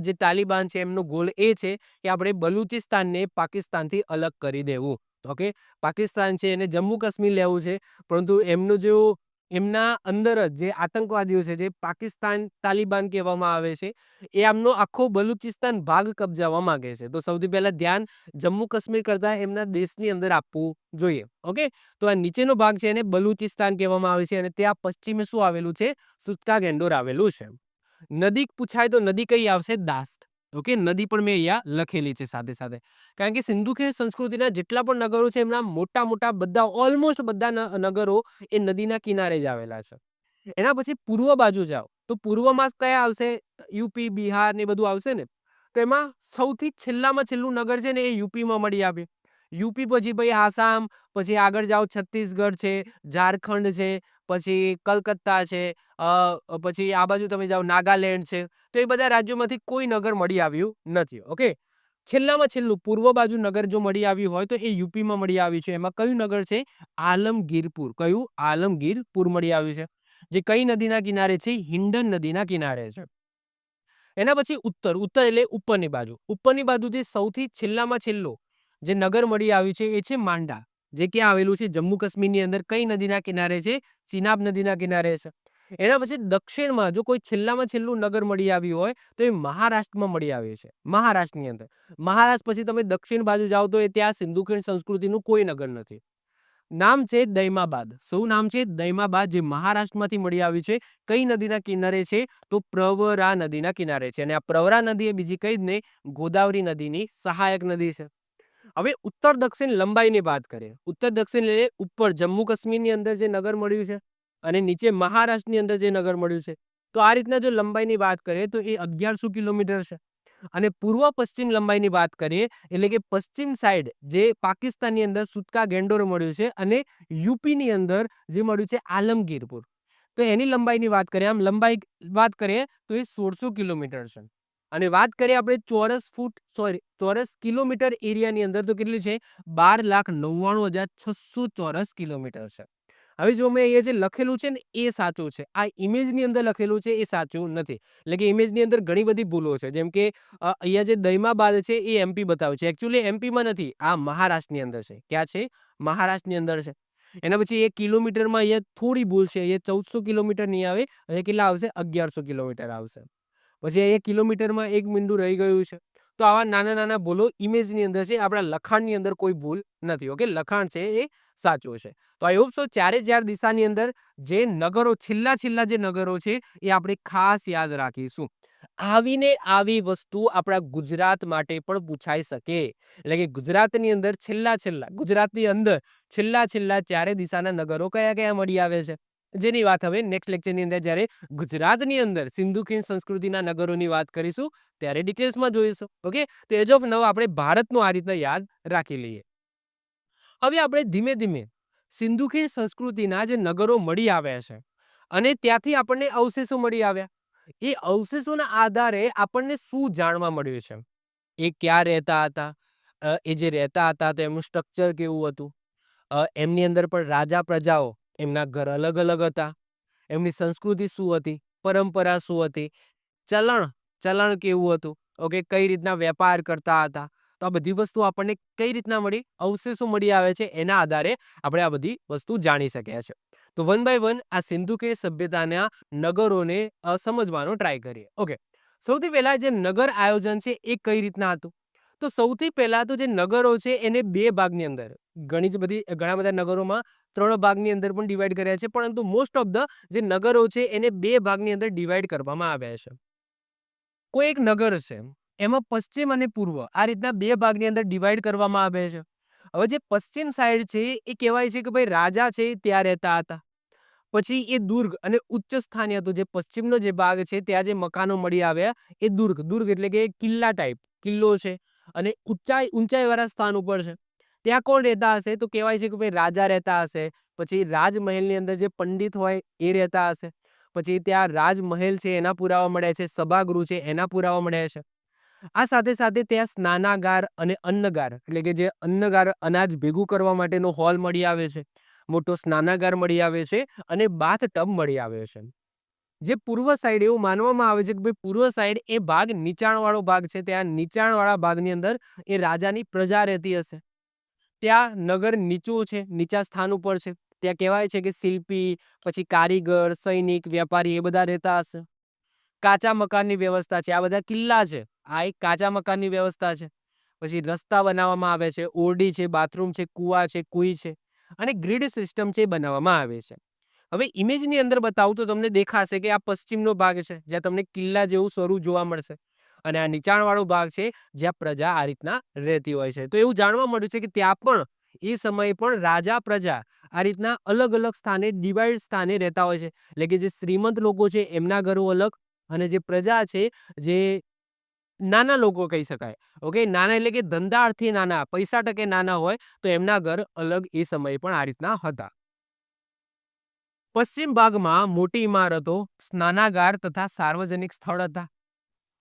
જે તાલિબાન છે એમનો ગોલ એ છે કે આપણે બલુચિસ્તાનને પાકિસ્તાનથી અલગ કરી દેવું. ઓકે, પાકિસ્તાન છે એને જમ્મુ કાશ્મીર લેવું છે, પરંતુ એમનું જો એમના અંદર જ જે આતંકવાદીઓ છે, જે પાકિસ્તાન તાલિબાન કહેવામાં આવે છે, એ આમનો આખો બલુચિસ્તાન ભાગ કબજાવવા માંગે છે. તો સૌથી પહેલા ધ્યાન જમ્મુ કાશ્મીર કરતા એમના દેશની અંદર આપવું જોઈએ. ઓકે, તો આ નીચેનો ભાગ છે એને બલુચિસ્તાન કહેવામાં આવે છે. અને ત્યાં પશ્ચિમે શું આવેલું છે? સુત્કા ગેન્ડોર આવેલું છે. નદી પૂછાય તો નદી કઈ આવશે? દાસ્ત. ઓકે, નદી પણ મેં અહીંયા લખેલી છે સાથે સાથે, કારણ કે સિંધુ ખીણ સંસ્કૃતિના જેટલા પણ નગરો છે એમના મોટા મોટા બધા ઓલમોસ્ટ બધા નગરો એ નદીના કિનારે જ આવેલા છે. એના પછી પૂર્વ બાજુ જાઓ તો પૂર્વમાં કયા આવશે? યુપી, બિહાર ને બધું આવશે ને. તો એમાં સૌથી છેલ્લામાં છેલ્લું નગર છે ને એ યુપીમાં મળી આવે. યુપી પછી ભાઈ આસામ, પછી આગળ જાઓ છત્તીસગઢ છે, ઝારખંડ છે, પછી કલકત્તા છે, પછી આ બાજુ તમે જાઓ નાગાલેન્ડ છે. તો એ બધા રાજ્યોમાંથી કોઈ નગર મળી આવ્યું નથી. ઓકે, છેલ્લામાં છેલ્લું પૂર્વ બાજુ નગર જો મળી આવ્યું હોય તો એ યુપીમાં મળી આવ્યું છે. એમાં કયું નગર છે? આલમગીરપુર. કયું? આલમગીરપુર મળી આવ્યું છે, જે કઈ નદીના કિનારે છે? હિન્ડન નદીના કિનારે છે. એના પછી ઉત્તર. ઉત્તર એટલે ઉપરની બાજુ. ઉપરની બાજુથી સૌથી છેલ્લામાં છેલ્લું જે નગર મળી આવ્યું છે એ છે માંડા, જે ક્યાં આવેલું છે? જમ્મુ કાશ્મીરની અંદર. કઈ નદીના કિનારે છે? ચિનાબ નદીના કિનારે છે. એના પછી દક્ષિણમાં જો કોઈ છેલ્લામાં છેલ્લું નગર મળી આવ્યું હોય તો એ મહારાષ્ટ્રમાં મળી આવ્યું છે. મહારાષ્ટ્રની અંદર. મહારાષ્ટ્ર પછી તમે દક્ષિણ બાજુ જાઓ તો એ ત્યાં સિંધુ ખીણ સંસ્કૃતિનું કોઈ નગર નથી. નામ છે દૈમાબાદ. શું નામ છે? દૈમાબાદ, જે મહારાષ્ટ્રમાંથી મળી આવ્યું છે. કઈ નદીના કિનારે છે? તો પ્રવરા નદીના કિનારે છે. અને આ પ્રવરા નદી એ બીજી કઈ જ નહીં, ગોદાવરી નદીની સહાયક નદી છે. હવે ઉત્તર દક્ષિણ લંબાઈની વાત કરીએ. ઉત્તર દક્ષિણ એટલે ઉપર જમ્મુ કાશ્મીરની અંદર જે નગર મળ્યું છે અને નીચે મહારાષ્ટ્રની અંદર જે નગર મળ્યું છે. તો આ રીતના જો લંબાઈની વાત કરીએ તો એ 1100 કિલોમીટર છે. અને પૂર્વ પશ્ચિમ લંબાઈની વાત કરીએ એટલે કે પશ્ચિમ સાઈડ જે પાકિસ્તાનની અંદર સુત્કા ગેન્ડોર મળ્યું છે અને યુપીની અંદર જે મળ્યું છે આલમગીરપુર, તો એની લંબાઈની વાત કરીએ, આમ લંબાઈ વાત કરીએ તો એ 1600 કિલોમીટર છે. અને વાત કરીએ આપણે ચોરસ કિલોમીટર એરિયાની અંદર તો કેટલી છે? 12,99,600 ચોરસ કિલોમીટર છે. હવે જો મેં અહીંયા જે લખેલું છે ને એ સાચું છે, આ ઇમેજની અંદર લખેલું છે એ સાચું નથી. એટલે કે ઇમેજની અંદર ઘણી બધી ભૂલો છે. જેમ કે અહીંયા જે દૈમાબાદ છે એ એમપી બતાવે છે, એકચ્યુઅલી એમપીમાં નથી, આ મહારાષ્ટ્રની અંદર છે. ક્યાં છે? મહારાષ્ટ્રની અંદર છે. એના પછી એ કિલોમીટરમાં અહીંયા થોડી ભૂલ છે, અહીંયા 1400 કિલોમીટર નહીં આવે, અહીંયા કેટલા આવશે? 1100 કિલોમીટર આવશે. પછી અહીંયા કિલોમીટરમાં એક મીંડું રહી ગયું છે. તો આવા નાના નાના ભૂલો ઇમેજની અંદર છે, આપણા લખાણની અંદર કોઈ ભૂલ નથી. ઓકે, લખાણ છે એ સાચું છે. તો આઈ હોપ સો ચારે ચાર દિશાની અંદર જે નગરો છેલ્લા છેલ્લા જે નગરો છે એ આપણે ખાસ યાદ રાખીશું. આવીને આવી વસ્તુ આપણા ગુજરાત માટે પણ પૂછાઈ શકે. એટલે કે ગુજરાતની અંદર ગુજરાતની અંદર છેલ્લા છેલ્લા ચારે દિશાના નગરો કયા કયા મળી આવે છે, જેની વાત હવે નેક્સ્ટ લેક્ચરની અંદર જ્યારે ગુજરાતની અંદર સિંધુ ખીણ સંસ્કૃતિના નગરોની વાત કરીશું ત્યારે ડિટેલ્સમાં જોઈશું. ઓકે, તો એજ ઓફ નવ આપણે ભારતનું આ રીતના યાદ રાખી લઈએ. હવે આપણે ધીમે ધીમે સિંધુ ખીણ સંસ્કૃતિના જે નગરો મળી આવ્યા છે અને ત્યાંથી આપણને અવશેષો મળી આવ્યા, એ અવશેષોના આધારે આપણને શું જાણવા મળ્યું છે? એ ક્યાં રહેતા હતા? એ જે રહેતા હતા તો એમનું સ્ટ્રક્ચર કેવું હતું? એમની અંદર પણ રાજા પ્રજાઓ, એમના ઘર અલગ અલગ હતા. એમની સંસ્કૃતિ શું હતી? પરંપરા શું હતી? ચલણ કેવું હતું? ઓકે, કઈ રીતના વેપાર કરતા હતા? તો આ બધી વસ્તુ આપણને કઈ રીતના મળી? અવશેષો મળી આવે છે, એના આધારે આપણે આ બધી વસ્તુ જાણી શક્યા છે. તો વન બાય વન આ સિંધુ ખીણ સભ્યતાના નગરોને સમજવાનો ટ્રાય કરીએ. ઓકે, સૌથી પહેલા જે નગર આયોજન છે એ કઈ રીતના હતું? તો સૌથી પહેલા તો જે નગરો છે એને બે ભાગની અંદર, ઘણા બધા નગરોમાં 3 ભાગની અંદર પણ ડિવાઈડ કર્યા છે, પરંતુ મોસ્ટ ઓફ ધ જે નગરો છે એને 2 ભાગની અંદર ડિવાઈડ કરવામાં આવ્યા છે. કોઈ એક નગર છે એમાં પશ્ચિમ અને પૂર્વ આ રીતના 2 ભાગની અંદર ડિવાઈડ કરવામાં આવે છે. હવે જે પશ્ચિમ સાઈડ છે એ કહેવાય છે કે ભાઈ રાજા છે ત્યાં રહેતા હતા. પછી એ દુર્ગ અને ઉચ્ચ સ્થાન હતું. જે પશ્ચિમનો જે ભાગ છે ત્યાં જે મકાનો મળી આવ્યા એ દુર્ગ એટલે કે કિલ્લા ટાઈપ કિલ્લો છે અને ઊંચાઈવાળા સ્થાન ઉપર છે. ત્યાં કોણ રહેતા હશે? તો કહેવાય છે કે ભાઈ રાજા રહેતા હશે. પછી રાજમહેલની અંદર જે પંડિત હોય એ રહેતા હશે. પછી ત્યાં રાજમહેલ છે એના પુરાવા મળ્યા છે, સભાગૃહ છે એના પુરાવા મળ્યા છે. આ સાથે સાથે ત્યાં સ્નાનાગાર અને અન્નગાર એટલે કે જે અન્નગાર અનાજ ભેગું કરવા માટેનો હોલ મળી આવે છે, મોટો સ્નાનાગાર મળી આવે છે અને બાથ ટબ મળી આવે છે. જે પૂર્વ સાઈડ એવું માનવામાં આવે છે કે ભાઈ પૂર્વ સાઈડ એ ભાગ નીચાણવાળો ભાગ છે. ત્યાં નીચાણવાળા ભાગની અંદર એ રાજાની પ્રજા રહેતી હશે. ત્યાં નગર નીચું છે, નીચા સ્થાન ઉપર છે. ત્યાં કહેવાય છે કે શિલ્પી, પછી કારીગર, સૈનિક, વેપારી એ બધા રહેતા હશે. કાચા મકાનની વ્યવસ્થા છે. આ બધા કિલ્લા છે. આ એક કાચા મકાનની વ્યવસ્થા છે. પછી રસ્તા બનાવવામાં આવે છે, ઓરડી છે, બાથરૂમ છે, કુવા છે, કુઈ છે અને ગ્રીડ સિસ્ટમ છે એ બનાવવામાં આવે છે. હવે ઇમેજની અંદર બતાવું તો તમને દેખાશે કે આ પશ્ચિમનો ભાગ છે, જ્યાં તમને કિલ્લા જેવું સ્વરૂપ જોવા મળશે અને આ નીચાણવાળો ભાગ છે, જ્યાં પ્રજા આ રીતના રહેતી હોય છે. તો એવું જાણવા મળ્યું છે કે ત્યાં પણ એ સમયે પણ રાજા પ્રજા આ રીતના અલગ અલગ સ્થાને ડિવાઇડ સ્થાને રહેતા હોય છે. એટલે કે જે શ્રીમંત લોકો છે એમના ઘરો અલગ અને જે પ્રજા છે, જે નાના લોકો કહી શકાય, ઓકે, નાના એટલે કે ધંધાર્થી નાના, પૈસા ટકે નાના હોય, તો એમના ઘર અલગ એ સમયે પણ આ રીતના હતા. પશ્ચિમ ભાગમાં મોટી ઇમારતો, સ્નાનાગાર તથા સાર્વજનિક સ્થળ હતા.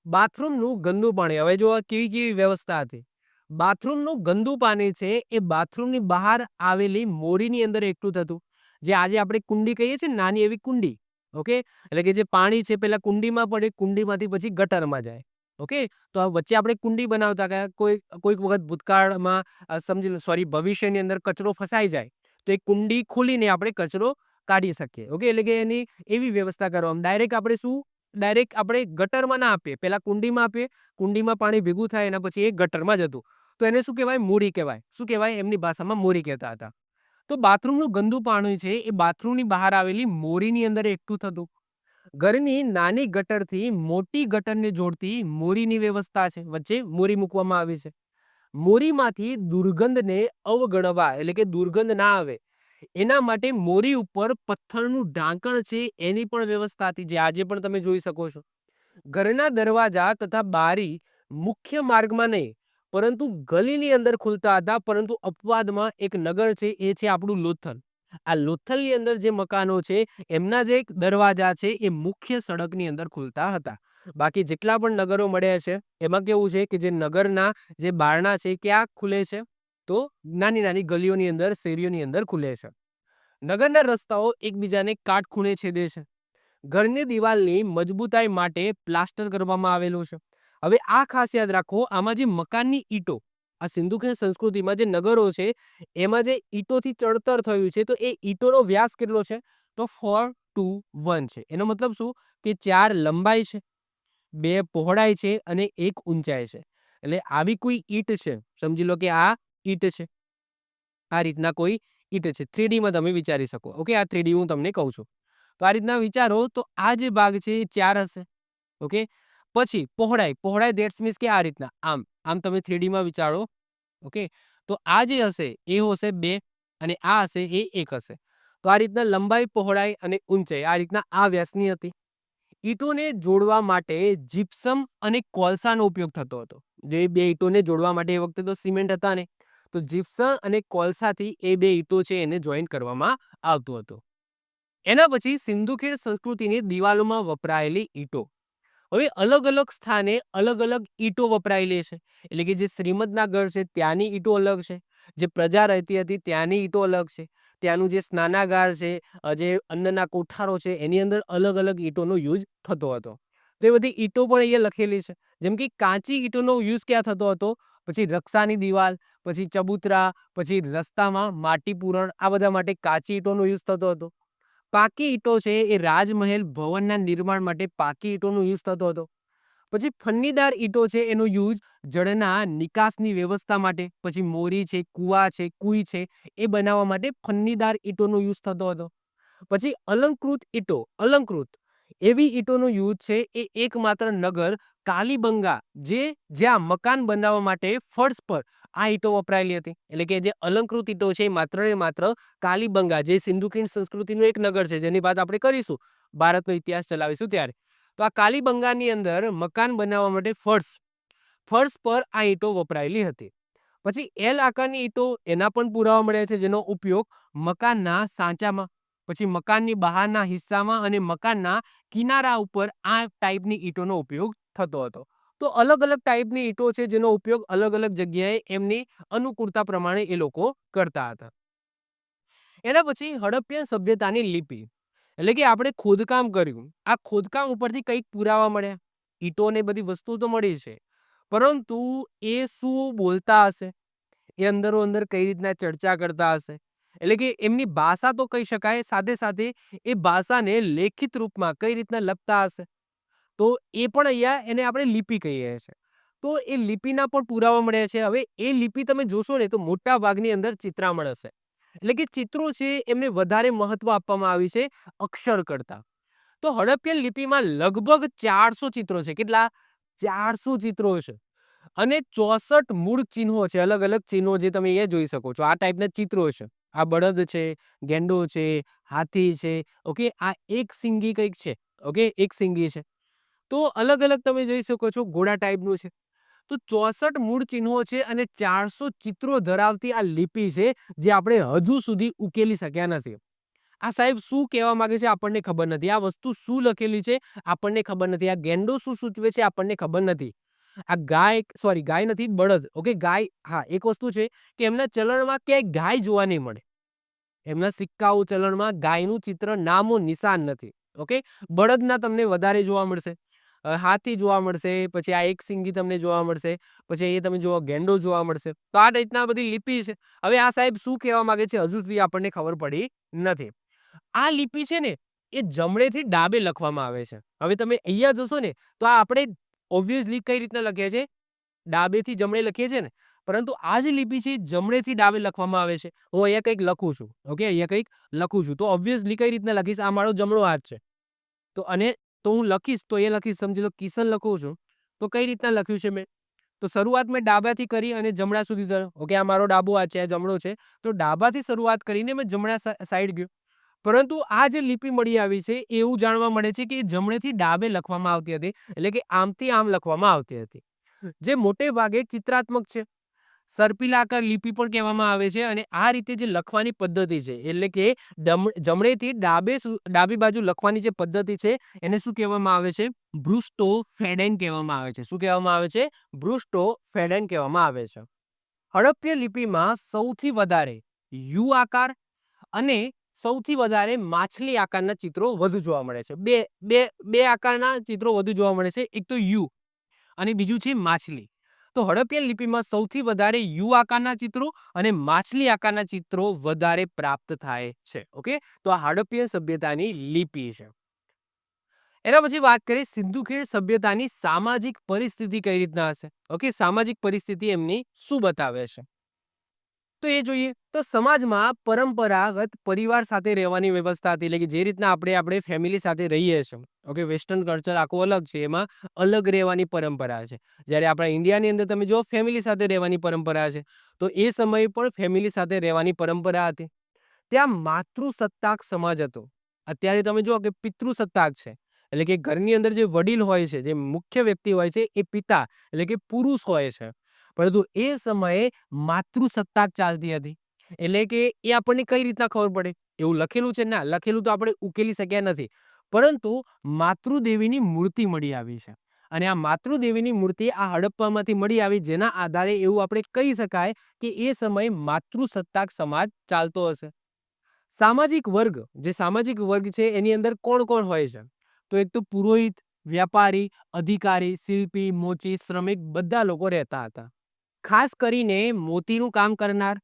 બાથરૂમનું ગંદુ પાણી, હવે જો કેવી કેવી વ્યવસ્થા હતી. બાથરૂમનું ગંદુ પાણી છે એ બાથરૂમની બહાર આવેલી મોરીની અંદર એકઠું થતું. જે આજે આપણે કુંડી કહીએ છીએ ને, નાની એવી કુંડી, ઓકે, એટલે કે જે પાણી છે પેલા કુંડીમાં પડે, કુંડીમાંથી પછી ગટરમાં જાય, ઓકે. તો આ વચ્ચે આપણે કુંડી બનાવતા કે કોઈક વખત ભૂતકાળમાં સમજી લો, સોરી, ભવિષ્યની અંદર કચરો ફસાઈ જાય તો એ કુંડી ખોલીને આપણે કચરો કાઢી શકીએ, ઓકે. એટલે કે એની એવી વ્યવસ્થા કરવામાં, ડાયરેક્ટ આપણે ગટરમાં ના આપીએ, પેલા કુંડીમાં આપીએ, કુંડીમાં પાણી ભેગું થાય એના પછી એ ગટરમાં જતું. તો એને શું કહેવાય? મોરી કહેવાય. શું કહેવાય? એમની ભાષામાં મોરી કહેતા હતા. તો બાથરૂમનું ગંદુ પાણી છે એ બાથરૂમની બહાર આવેલી મોરીની અંદર એકઠું થતું. ઘરની નાની ગટરથી મોટી ગટરને જોડતી મોરીની વ્યવસ્થા છે. વચ્ચે મોરી મૂકવામાં આવી છે. મોરીમાંથી દુર્ગંધને અવગણવા, એટલે કે દુર્ગંધ ના આવે એના માટે મોરી ઉપર પથ્થરનું ઢાંકણ છે એની પણ વ્યવસ્થા હતી, જે આજે પણ તમે જોઈ શકો છો. ઘરના દરવાજા તથા બારી મુખ્ય માર્ગમાં નહીં પરંતુ ગલીની અંદર ખુલતા હતા. પરંતુ અપવાદમાં એક નગર છે, એ છે આપણું લોથલ. આ લોથલની અંદર જે મકાનો છે એમના જે દરવાજા છે એ મુખ્ય સડકની અંદર ખુલતા હતા. બાકી જેટલા પણ નગરો મળ્યા છે એમાં કેવું છે કે જે નગરના જે બારણા છે ક્યાં ખુલે છે? તો નાની નાની ગલીઓની અંદર, શેરીઓની અંદર ખુલે છે. નગરના રસ્તાઓ એકબીજાને કાટખૂણે છેદે છે. ઘરની દિવાલની મજબૂતાઈ માટે પ્લાસ્ટર કરવામાં આવેલું છે. હવે આ ખાસ યાદ રાખો, આમાં જે મકાનની ઈંટો, આ સિંધુ ખીણ સંસ્કૃતિમાં જે નગરો છે એમાં જે ઈંટોથી ચણતર થયું છે, તો એ ઈંટોનો વ્યાસ કેટલો છે? તો 4:1 છે. એનો મતલબ શું? કે 4 લંબાઈ છે, 2 પહોળાઈ છે અને 1 ઊંચાઈ છે. એટલે આવી કોઈ ઈંટ છે, સમજી લો કે આ ઈંટ છે, આ રીતના કોઈ ઈંટ છે. 3D માં તમે વિચારી શકો, ઓકે. આ 3D હું તમને કહું છું. તો આ રીતના વિચારો, તો આ જે ભાગ છે એ 4 હશે, ઓકે. પછી પહોળાઈ ધેટ્સ મીન્સ કે આ રીતના આમ તમે 3D માં વિચારો, ઓકે. તો આ જે હશે એ હશે 2 અને આ હશે એ 1 હશે. તો આ રીતના લંબાઈ, પહોળાઈ અને ઊંચાઈ આ રીતના આ વ્યાસની હતી. ઈંટોને જોડવા માટે જીપ્સમ અને કોલસાનો ઉપયોગ થતો હતો. જે બે ઈંટોને જોડવા માટે એ વખતે તો સિમેન્ટ હતા ને, તો જીપ્સમ અને કોલસાથી એ બે ઈંટો છે એને જોઈન કરવામાં આવતું હતું. એના પછી સિંધુ ખીણ સંસ્કૃતિની દિવાલોમાં વપરાયેલી ઈંટો. હવે અલગ અલગ સ્થાને અલગ અલગ ઈંટો વપરાયેલી છે. એટલે કે જે શ્રીમંતના ઘર છે ત્યાંની ઈંટો અલગ છે, જે પ્રજા રહેતી હતી ત્યાંની ઈંટો અલગ છે, ત્યાંનું જે સ્નાનાગાર છે, જે અન્નના કોઠારો છે એની અંદર અલગ અલગ ઈંટોનો યુઝ થતો હતો. તો એ બધી ઈંટો પણ અહીંયા લખેલી છે. જેમ કે કાચી ઈંટોનો યુઝ ક્યાં થતો હતો? પછી રક્ષાની દિવાલ, પછી ચબૂતરા, પછી રસ્તામાં માટી પૂરણ, આ બધા માટે કાચી ઈંટોનો યુઝ થતો હતો. પાકી ઈંટો છે એ રાજમહેલ ભવનના નિર્માણ માટે પાકી ઈંટોનો યુઝ થતો હતો. પછી ફન્નીદાર ઈંટો છે એનો યુઝ જળના નિકાસની વ્યવસ્થા માટે, પછી મોરી છે, કુવા છે, કુઈ છે એ બનાવવા માટે ફન્નીદાર ઈંટોનો યુઝ થતો હતો. પછી અલંકૃત ઈંટો, એવી ઈંટોનો યુઝ છે એ એકમાત્ર નગર કાલીબંગા, જ્યાં મકાન બનાવવા માટે ફર્શ પર આ ઈંટો વપરાયેલી હતી. એટલે કે જે અલંકૃત ઈંટો છે એ માત્ર ને માત્ર કાલીબંગા, જે સિંધુ ખીણ સંસ્કૃતિનું એક નગર છે જેની વાત આપણે કરીશું, ભારતનો ઇતિહાસ ચલાવીશું ત્યારે. તો આ કાલીબંગાની અંદર મકાન બનાવવા માટે ફર્શ પર આ ઈંટો વપરાયેલી હતી. પછી એલ આકારની ઈંટો, એના પણ પુરાવા મળ્યા છે, જેનો ઉપયોગ મકાનના સાંચામાં, પછી મકાનની બહારના હિસ્સામાં અને મકાનના કિનારા ઉપર આ ટાઈપની ઈંટોનો ઉપયોગ થતો હતો. તો અલગ અલગ ટાઈપની ઈંટો છે જેનો ઉપયોગ અલગ અલગ જગ્યાએ એમની અનુકૂળતા પ્રમાણે એ લોકો કરતા હતા. એના પછી હડપ્પીય સભ્યતાની લિપિ, એટલે કે આપણે ખોદકામ કર્યું, આ ખોદકામ ઉપરથી કંઈક પુરાવા મળ્યા, ઈંટો ને બધી વસ્તુ તો મળી છે, પરંતુ એ શું બોલતા હશે, એ અંદરો અંદર કઈ રીતના ચર્ચા કરતા હશે, એટલે કે એમની ભાષા તો કહી શકાય, સાથે સાથે એ ભાષાને લેખિત રૂપમાં કઈ રીતના લખતા હશે, તો એ પણ અહીંયા એને આપણે લિપિ કહીએ છીએ. તો એ લિપિના પણ પુરાવા મળ્યા છે. હવે એ લિપિ તમે જોશો ને તો મોટા ભાગની અંદર ચિત્રામણ હશે, એટલે કે ચિત્રો છે એમને વધારે મહત્વ આપવામાં આવ્યું છે અક્ષર કરતા. તો હડપ્પીય લિપિમાં લગભગ 400 ચિત્રો છે. કેટલા? 400 ચિત્રો છે. અને 64 મૂળ ચિહ્નો છે, અલગ અલગ ચિહ્નો જે તમે અહીંયા જોઈ શકો છો. આ ટાઈપના ચિત્રો છે. આ બળદ છે, ગેંડો છે, હાથી છે. ઓકે, આ એક સિંગી કંઈક છે. ઓકે, એક સિંગી છે. તો અલગ અલગ તમે જોઈ શકો છો, ઘોડા ટાઈપનું છે. તો 64 મૂળ ચિહ્નો છે અને 400 ચિત્રો ધરાવતી આ લિપિ છે, જે આપણે હજુ સુધી ઉકેલી શક્યા નથી. આ સાહેબ શું કહેવા માંગે છે આપણને ખબર નથી. આ વસ્તુ શું લખેલી છે આપણને ખબર નથી. આ ગેંડો શું સૂચવે છે આપણને ખબર નથી. આ ગાય, સોરી ગાય નથી, બળદ. ઓકે, ગાય. હા, એક વસ્તુ છે કે એમના ચલણમાં ક્યાંય ગાય જોવા નહીં મળે. એમના સિક્કાઓ ચલણમાં ગાયનું ચિત્ર નામો નિશાન નથી. ઓકે, બળદના તમને વધારે જોવા મળશે, હાથી જોવા મળશે, પછી આ એક સિંગી તમને જોવા મળશે, પછી એ તમે જુઓ ગેંડો જોવા મળશે. તો આ રીતના બધી લિપિ છે. હવે આ સાહેબ શું કહેવા માંગે છે હજુ સુધી આપણને ખબર પડી નથી. આ લિપિ છે ને એ જમણેથી ડાબે લખવામાં આવે છે. હવે તમે અહીંયા જોશો ને તો આ આપણે ઓબ્વિયસલી કઈ રીતના લખીએ છીએ, ડાબેથી જમણે લખીએ છીએ ને, પરંતુ આ જે લિપિ છે જમણેથી ડાબે લખવામાં આવે છે. હું અહીંયા કંઈક લખું છું. ઓકે, અહીંયા કંઈક લખું છું તો ઓબ્વિયસલી કઈ રીતના લખીશ, આ મારો જમણો હાથ છે. તો અને તો હું લખીશ તો એ લખીશ, સમજી લો કિશન લખું છું તો કઈ રીતના લખ્યું છે મેં, તો શરૂઆત મેં ડાબાથી કરી અને જમણા સુધી થયો. ઓકે, આ મારો ડાબો હાથ છે, આ જમણો છે, તો ડાબાથી શરૂઆત કરીને મેં જમણા સાઈડ ગયો. પરંતુ આ જે લિપિ મળી આવી છે એવું જાણવા મળે છે કે જમણેથી ડાબે લખવામાં આવતી હતી, એટલે કે આમથી આમ લખવામાં આવતી હતી, જે મોટે ભાગે ચિત્રાત્મક છે. સર્પિલાકાર લિપિ પણ કહેવામાં આવે છે. અને આ રીતે જે લખવાની પદ્ધતિ છે, એટલે કે જમણેથી ડાબી બાજુ લખવાની જે પદ્ધતિ છે એને શું કહેવામાં આવે છે? બ્રુસ્ટો ફેડેન કહેવામાં આવે છે. શું કહેવામાં આવે છે? બ્રુસ્ટો ફેડેન કહેવામાં આવે છે. હડપ્પીય લિપિમાં સૌથી વધારે યુ આકાર અને સૌથી વધારે માછલી આકારના ચિત્રો વધુ જોવા મળે છે. બે બે બે આકારના ચિત્રો વધુ જોવા મળે છે. એક તો યુ અને બીજું છે માછલી. તો હડપ્પીય લિપિમાં સૌથી વધારે યુ આકારના ચિત્રો અને માછલી આકારના ચિત્રો વધારે પ્રાપ્ત થાય છે. ઓકે, તો આ હડપ્પીય સભ્યતાની લિપિ છે. એના પછી વાત કરીએ સિંધુ ખીણ સભ્યતાની સામાજિક પરિસ્થિતિ કઈ રીતના હશે. ઓકે, સામાજિક પરિસ્થિતિ એમની શું બતાવે છે તો એ જોઈએ. તો સમાજમાં પરંપરાગત પરિવાર સાથે રહેવાની વ્યવસ્થા હતી, એટલે કે જે રીતના આપણે ફેમિલી સાથે રહીએ છીએ. ઓકે, વેસ્ટર્ન કલ્ચર આખું અલગ છે, એમાં અલગ રહેવાની પરંપરા છે. જ્યારે આપણા ઇન્ડિયાની અંદર તમે જો ફેમિલી સાથે રહેવાની પરંપરા છે, તો એ સમયે પણ ફેમિલી સાથે રહેવાની પરંપરા હતી. ત્યાં માતૃસત્તાક સમાજ હતો. અત્યારે તમે જુઓ કે પિતૃસત્તાક છે, એટલે કે ઘરની અંદર જે વડીલ હોય છે, જે મુખ્ય વ્યક્તિ હોય છે એ પિતા એટલે કે પુરુષ હોય છે. પરંતુ એ સમયે માતૃસત્તાક ચાલતી હતી, એટલે કે એ આપણને કઈ રીતના ખબર પડે, એવું લખેલું છે ના લખેલું તો આપણે ઉકેલી શક્યા નથી, પરંતુ માતૃદેવીની મૂર્તિ મળી આવી છે. અને આ માતૃદેવીની મૂર્તિ આ હડપ્પામાંથી મળી આવી, જેના આધારે એવું આપણે કહી શકાય કે એ સમયે માતૃસત્તાક સમાજ ચાલતો હશે. સામાજિક વર્ગ, જે સામાજિક વર્ગ છે એની અંદર કોણ કોણ હોય છે, તો એક તો પુરોહિત, વ્યાપારી, અધિકારી, શિલ્પી, મોચી, શ્રમિક બધા લોકો રહેતા હતા. ખાસ કરીને મોતીનું કામ કરનાર,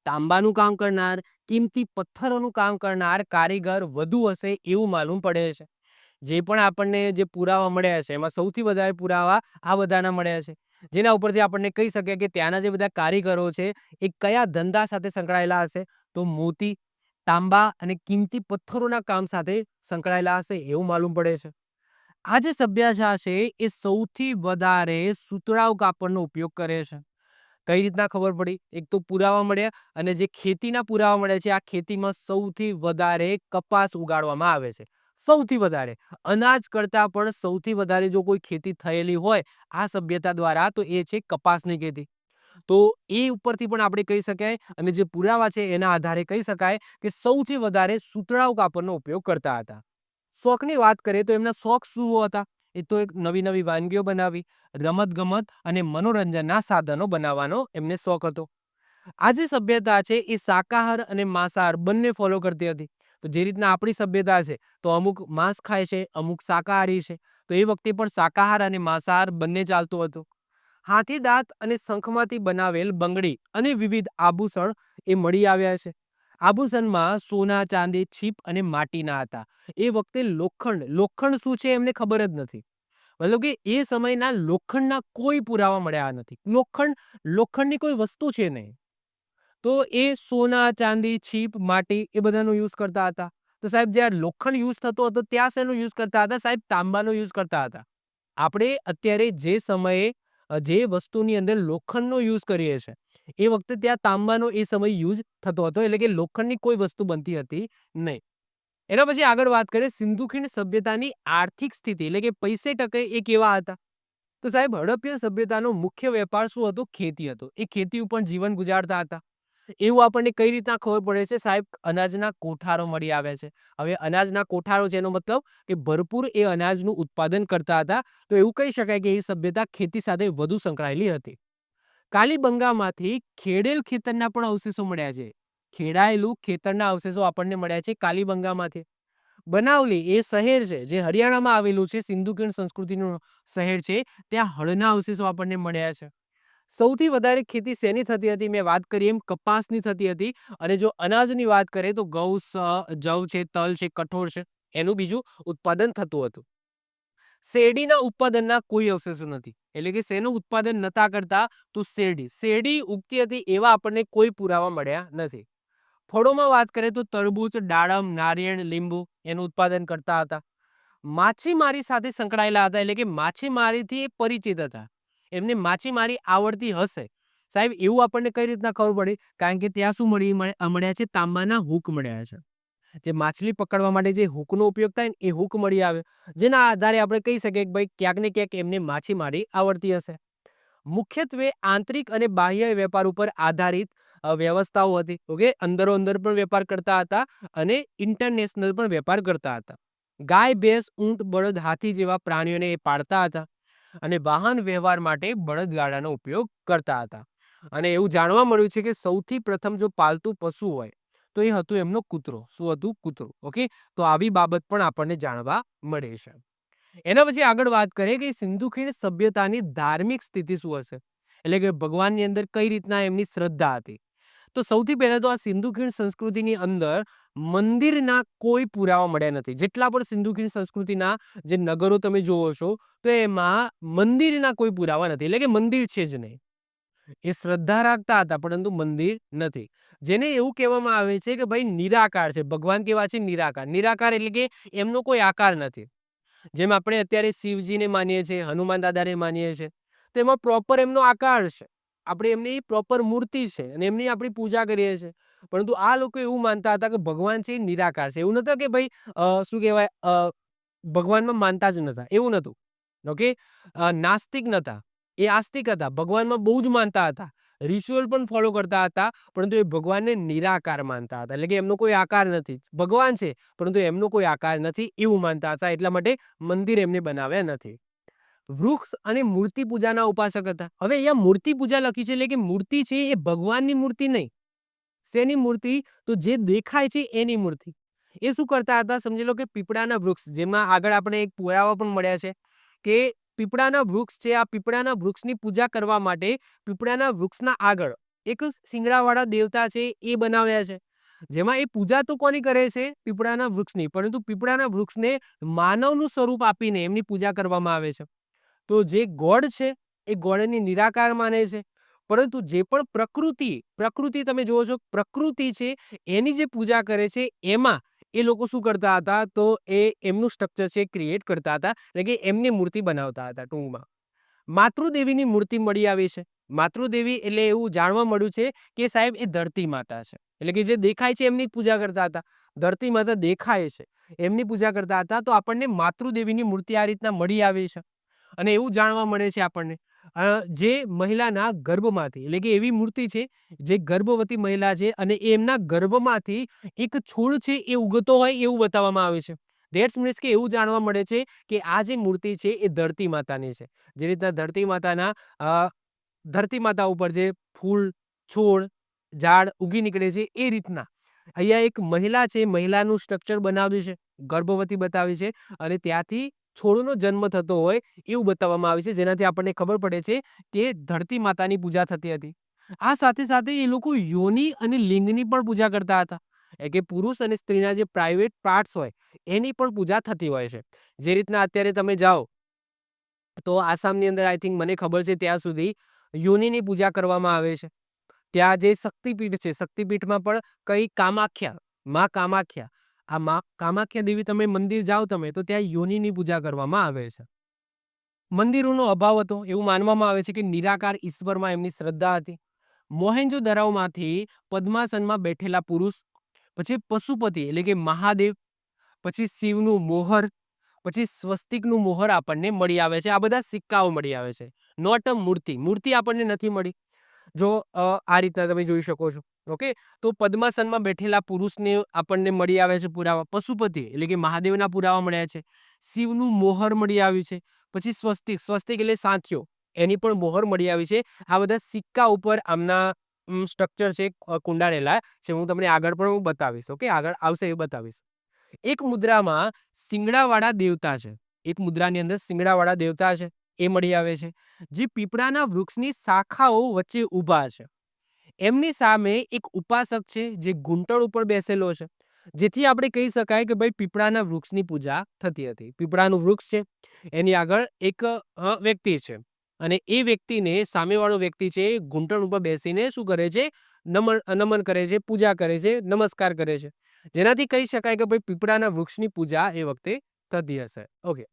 તાંબાનું કામ કરનાર, કિંમતી પથ્થરોનું કામ કરનાર કારીગર વધુ હશે એવું માલુમ પડે છે. જે પણ આપણને જે પુરાવા મળ્યા છે એમાં સૌથી વધારે પુરાવા આ બધાના મળ્યા છે, જેના ઉપરથી આપણને કહી શકીએ કે ત્યાંના જે બધા કારીગરો છે એ કયા ધંધા સાથે સંકળાયેલા હશે, તો મોતી, તાંબા અને કિંમતી પથ્થરોના કામ સાથે સંકળાયેલા હશે એવું માલુમ પડે છે. આ જે સભ્યતા છે એ સૌથી વધારે સુતરાઉ કાપડનો ઉપયોગ કરે છે. કઈ રીતના ખબર પડી? એક તો પુરાવા મળ્યા, અને જે ખેતીના પુરાવા મળ્યા છે, આ ખેતીમાં સૌથી વધારે કપાસ ઉગાડવામાં આવે છે. સૌથી વધારે અનાજ કરતા પણ સૌથી વધારે જો કોઈ ખેતી થયેલી હોય આ સભ્યતા દ્વારા, તો એ છે કપાસની ખેતી. તો એ ઉપરથી પણ આપણે કહી શકાય, અને જે પુરાવા છે એના આધારે કહી શકાય કે સૌથી વધારે સુતરાઉ કાપડનો ઉપયોગ કરતા હતા. શોખની વાત કરીએ તો એમના શોખ શું હતા? એ તો એક નવી વાનગીઓ બનાવી, રમત-ગમત અને મનોરંજનના સાધનો બનાવવાનો એમને શોખ હતો. આ જે સભ્યતા છે એ શાકાહાર અને માંસાહાર બંને ફોલો કરતી હતી. તો જે રીતના આપણી સભ્યતા છે તો અમુક માંસ ખાય છે, અમુક શાકાહારી છે. તો એ વખતે પણ શાકાહાર અને માંસાહાર બંને ચાલતું હતું. હાથીદાંત અને શંખમાંથી બનાવેલ બંગડી અને વિવિધ આભૂષણ એ મળી આવ્યા છે. આભૂષણમાં સોના, ચાંદી, છીપ અને માટીના હતા. એ વખતે લોખંડ શું છે એમને ખબર જ નથી. મતલબ કે એ સમયના લોખંડના કોઈ પુરાવા મળ્યા નથી. લોખંડની કોઈ વસ્તુ છે નહીં. તો એ સોના, ચાંદી, છીપ, માટી એ બધાનો યુઝ કરતા હતા. તો સાહેબ જ્યાં લોખંડ યુઝ થતો હતો ત્યાં શેનો યુઝ કરતા હતા? સાહેબ તાંબાનો યુઝ કરતા હતા. આપણે અત્યારે જે સમયે જે વસ્તુની અંદર લોખંડનો યુઝ કરીએ છીએ એ વખતે ત્યાં તાંબાનો એ સમય યુઝ થતો હતો. એટલે કે લોખંડની કોઈ વસ્તુ બનતી હતી નહીં. એના પછી આગળ વાત કરીએ સિંધુ ખીણ સભ્યતાની આર્થિક સ્થિતિ એટલે કે પૈસે ટકે એ કેવા હતા? તો સાહેબ હડપ્પા સભ્યતાનો મુખ્ય વેપાર શું હતો? ખેતી હતો. એ ખેતી ઉપર જીવન ગુજારતા હતા. એવું આપણને કઈ રીતના ખબર પડે છે? સાહેબ અનાજના કોઠારો મળી આવ્યા છે. હવે અનાજના કોઠારો છે એનો મતલબ કે ભરપૂર એ અનાજનું ઉત્પાદન કરતા હતા. તો એવું કહી શકાય કે એ સભ્યતા ખેતી સાથે વધુ સંકળાયેલી હતી. કાલીબંગામાંથી ખેડેલ ખેતરના પણ અવશેષો મળ્યા છે. ખેડાયેલું ખેતરના અવશેષો આપણને મળ્યા છે કાલીબંગામાંથી. બનાવલી એ શહેર છે જે હરિયાણામાં આવેલું છે, સિંધુ ખીણ સંસ્કૃતિનું શહેર છે. ત્યાં હળના અવશેષો આપણને મળ્યા છે. સૌથી વધારે ખેતી શેની થતી હતી? મેં વાત કરી એમ કપાસની થતી હતી. અને જો અનાજની વાત કરીએ તો ઘઉં, જવ છે, તલ છે, કઠોળ છે એનું બીજું ઉત્પાદન થતું હતું. શેરડીના ઉત્પાદનના કોઈ અવશેષો નથી. એટલે કે શેનું ઉત્પાદન નતા કરતા? તો શેરડી ઉગતી હતી એવા આપણને કોઈ પુરાવા મળ્યા નથી. ફળોમાં વાત કરીએ તો તરબૂચ, દાડમ, નારિયેળ, લીંબુ એનું ઉત્પાદન કરતા હતા. માછીમારી સાથે સંકળાયેલા હતા. એટલે કે માછીમારીથી એ પરિચિત હતા. એમને માછીમારી આવડતી હશે. સાહેબ એવું આપણને કઈ રીતના ખબર પડી? કારણ કે ત્યાં શું મળ્યા છે? તાંબાના હૂક મળ્યા છે. જે માછલી પકડવા માટે જે હૂકનો ઉપયોગ થાય ને એ હૂક મળી આવે. જેના આધારે આપણે કહી શકીએ કે ભાઈ ક્યાંક ને ક્યાંક એમને માછીમારી આવડતી હશે. મુખ્યત્વે આંતરિક અને બાહ્ય વેપાર ઉપર આધારિત વ્યવસ્થાઓ હતી. ઓકે, અંદરો અંદર પણ વેપાર કરતા હતા અને ઇન્ટરનેશનલ પણ વેપાર કરતા હતા. ગાય, ભેંસ, ઊંટ, બળદ, હાથી જેવા પ્રાણીઓને એ પાળતા હતા અને વાહન વ્યવહાર માટે બળદગાડાનો ઉપયોગ કરતા હતા. અને એવું જાણવા મળ્યું છે કે સૌથી પ્રથમ જો પાલતુ પશુ હોય તો એ હતું એમનો કૂતરો. શું હતું? કૂતરો. ઓકે, તો આવી બાબત પણ આપણને જાણવા મળે છે. એના પછી આગળ વાત કરીએ કે સિંધુ ખીણ સભ્યતાની ધાર્મિક સ્થિતિ શું હશે? એટલે કે ભગવાનની અંદર કઈ રીતના એમની શ્રદ્ધા હતી? તો સૌથી પહેલા તો આ સિંધુ ખીણ સંસ્કૃતિની અંદર મંદિરના કોઈ પુરાવા મળ્યા નથી. જેટલા પણ સિંધુ ખીણ સંસ્કૃતિના જે નગરો તમે જોવો છો તો એમાં મંદિરના કોઈ પુરાવા નથી. એટલે કે મંદિર છે જ નહીં. એ શ્રદ્ધા રાખતા હતા પરંતુ મંદિર નથી. જેને એવું કહેવામાં આવે છે કે ભાઈ નિરાકાર છે. ભગવાન કેવા છે? નિરાકાર. નિરાકાર એટલે કે એમનો કોઈ આકાર નથી. જેમ આપણે અત્યારે શિવજીને માનીએ છીએ, હનુમાન દાદાને માનીએ છીએ, તો એમાં પ્રોપર એમનો આકાર છે. આપણે એમની પ્રોપર મૂર્તિ છે અને એમની આપણી પૂજા કરીએ છીએ. પરંતુ આ લોકો એવું માનતા હતા કે ભગવાન છે એ નિરાકાર છે. એવું નતું કે ભાઈ શું કહેવાય ભગવાનમાં માનતા જ નતા, એવું નતું. ઓકે, નાસ્તિક નતા, એ આસ્તિક હતા. ભગવાનમાં બહુ જ માનતા હતા, રિચ્યુઅલ પણ ફોલો કરતા હતા, પરંતુ એ ભગવાનને નિરાકાર માનતા હતા. એટલે કે એમનો કોઈ આકાર નથી. ભગવાન છે પરંતુ એમનો કોઈ આકાર નથી એવું માનતા હતા. એટલા માટે મંદિર એમને બનાવ્યા નથી. વૃક્ષ અને મૂર્તિ પૂજાના ઉપાસક હતા. હવે અહીંયા મૂર્તિ પૂજા લખી છે એટલે કે મૂર્તિ છે એ ભગવાનની મૂર્તિ નહીં. શેની મૂર્તિ? તો જે દેખાય છે એની મૂર્તિ. એ શું કરતા હતા? સમજી લો કે પીપળાના વૃક્ષ, જેમાં આગળ આપણે એક પુરાવા પણ મળ્યા છે કે પીપળાના વૃક્ષ છે, આ પીપળાના વૃક્ષની પૂજા કરવા માટે પીપળાના વૃક્ષના આગળ એક શિંગડાવાળા દેવતા છે એ બનાવ્યા છે. જેમાં એ પૂજા તો કોની કરે છે? પીપળાના વૃક્ષની. પરંતુ પીપળાના વૃક્ષને માનવનું સ્વરૂપ આપીને એમની પૂજા કરવામાં આવે છે. તો જે ગોડ છે એ ગોડની નિરાકાર માને છે. પરંતુ જે પણ પ્રકૃતિ તમે જુઓ છો, પ્રકૃતિ છે એની જે પૂજા કરે છે એમાં એ લોકો શું કરતા હતા? તો એ એમનું સ્ટ્રક્ચર છે ક્રિએટ કરતા હતા. એટલે કે એમની મૂર્તિ બનાવતા હતા. ટૂંકમાં માતૃદેવીની મૂર્તિ મળી આવી છે. માતૃદેવી એટલે એવું જાણવા મળ્યું છે કે સાહેબ એ ધરતી માતા છે. એટલે કે જે દેખાય છે એમની પૂજા કરતા હતા. ધરતી માતા દેખાય છે એમની પૂજા કરતા હતા. તો આપણને માતૃદેવીની મૂર્તિ આ રીતના મળી આવી છે. અને એવું જાણવા મળે છે આપણને જે મહિલાના ગર્ભમાંથી, એટલે કે એવી મૂર્તિ છે જે ગર્ભવતી મહિલા છે અને એમના ગર્ભમાંથી એક છોડ છે એ ઉગતો હોય એવું બતાવવામાં આવે છે. ધેટ્સ મીન્સ કે એવું જાણવા મળે છે કે આ જે મૂર્તિ છે એ ધરતી માતાની છે. જે રીતના ધરતી માતા ઉપર જે ફૂલ, છોડ, ઝાડ ઉગી નીકળે છે એ રીતના અહીંયા એક મહિલા છે, મહિલાનું સ્ટ્રક્ચર બનાવ્યું છે, ગર્ભવતી બતાવી છે અને ત્યાંથી છોડનો જન્મ થતો હોય એવું બતાવવામાં આવે છે, જેનાથી આપણને ખબર પડે છે કે ધરતી માતાની પૂજા થતી હતી. આ સાથે સાથે એ લોકો યોની અને લિંગની પણ પૂજા કરતા હતા. એટલે કે પુરુષ અને સ્ત્રીના જે પ્રાઇવેટ પાર્ટ્સ હોય એની પણ પૂજા થતી હોય છે. જે રીતના અત્યારે તમે જાઓ તો આસામની અંદર આઈ થિંક મને ખબર છે ત્યાં સુધી યોનિની પૂજા કરવામાં આવે છે. ત્યાં જે શક્તિપીઠ છે, શક્તિપીઠમાં પણ કઈ કામાખ્યા, માં કામાખ્યા, આ માં કામાખ્યા દેવી તમે મંદિર જાઓ તમે તો ત્યાં યોનિની પૂજા કરવામાં આવે છે. મંદિરોનો અભાવ હતો એવું માનવામાં આવે છે કે નિરાકાર ઈશ્વરમાં એમની શ્રદ્ધા હતી. મોહેન્જો દરાવમાંથી પદ્માસનમાં બેઠેલા પુરુષ, પછી પશુપતિ એટલે કે મહાદેવ, પછી શિવનું મોહર, પછી સ્વસ્તિકનું મોહર આપણને મળી આવે છે. આ બધા સિક્કાઓ મળી આવે છે, નોટ અ મૂર્તિ. મૂર્તિ આપણને નથી મળી. જો આ રીતના તમે જોઈ શકો છો. ઓકે, તો પદ્માસનમાં બેઠેલા પુરુષને આપણને મળી આવે છે પુરાવા. પશુપતિ એટલે કે મહાદેવના પુરાવા મળ્યા છે. શિવનું મોહર મળી આવ્યું છે. પછી સ્વસ્તિક, સ્વસ્તિક એટલે સાંથીઓ, એની પણ મોહર મળી આવી છે. આ બધા સિક્કા ઉપર આમના સ્ટ્રક્ચર છે કુંડાળેલા છે. હું તમને આગળ પણ હું બતાવીશ. ઓકે, આગળ આવશે એ બતાવીશ. એક મુદ્રામાં શિંગડાવાળા દેવતા છે. એક મુદ્રાની અંદર શિંગડાવાળા દેવતા છે એ મળી આવે છે, જે પીપળાના વૃક્ષની શાખાઓ વચ્ચે ઊભા છે. એમની સામે એક ઉપાસક છે જે ઘૂંટણ ઉપર બેસેલો છે. જેથી આપણે કહી શકાય કે ભાઈ પીપળાના વૃક્ષની પૂજા થતી હતી. પીપળાનું વૃક્ષ છે, એની આગળ એક વ્યક્તિ છે અને એ વ્યક્તિને સામેવાળો વ્યક્તિ છે એ ઘૂંટણ ઉપર બેસીને શું કરે છે? નમન કરે છે, પૂજા કરે છે, નમસ્કાર કરે છે. જેનાથી કહી શકાય કે ભાઈ પીપળાના વૃક્ષની પૂજા એ વખતે થતી હશે. ઓકે,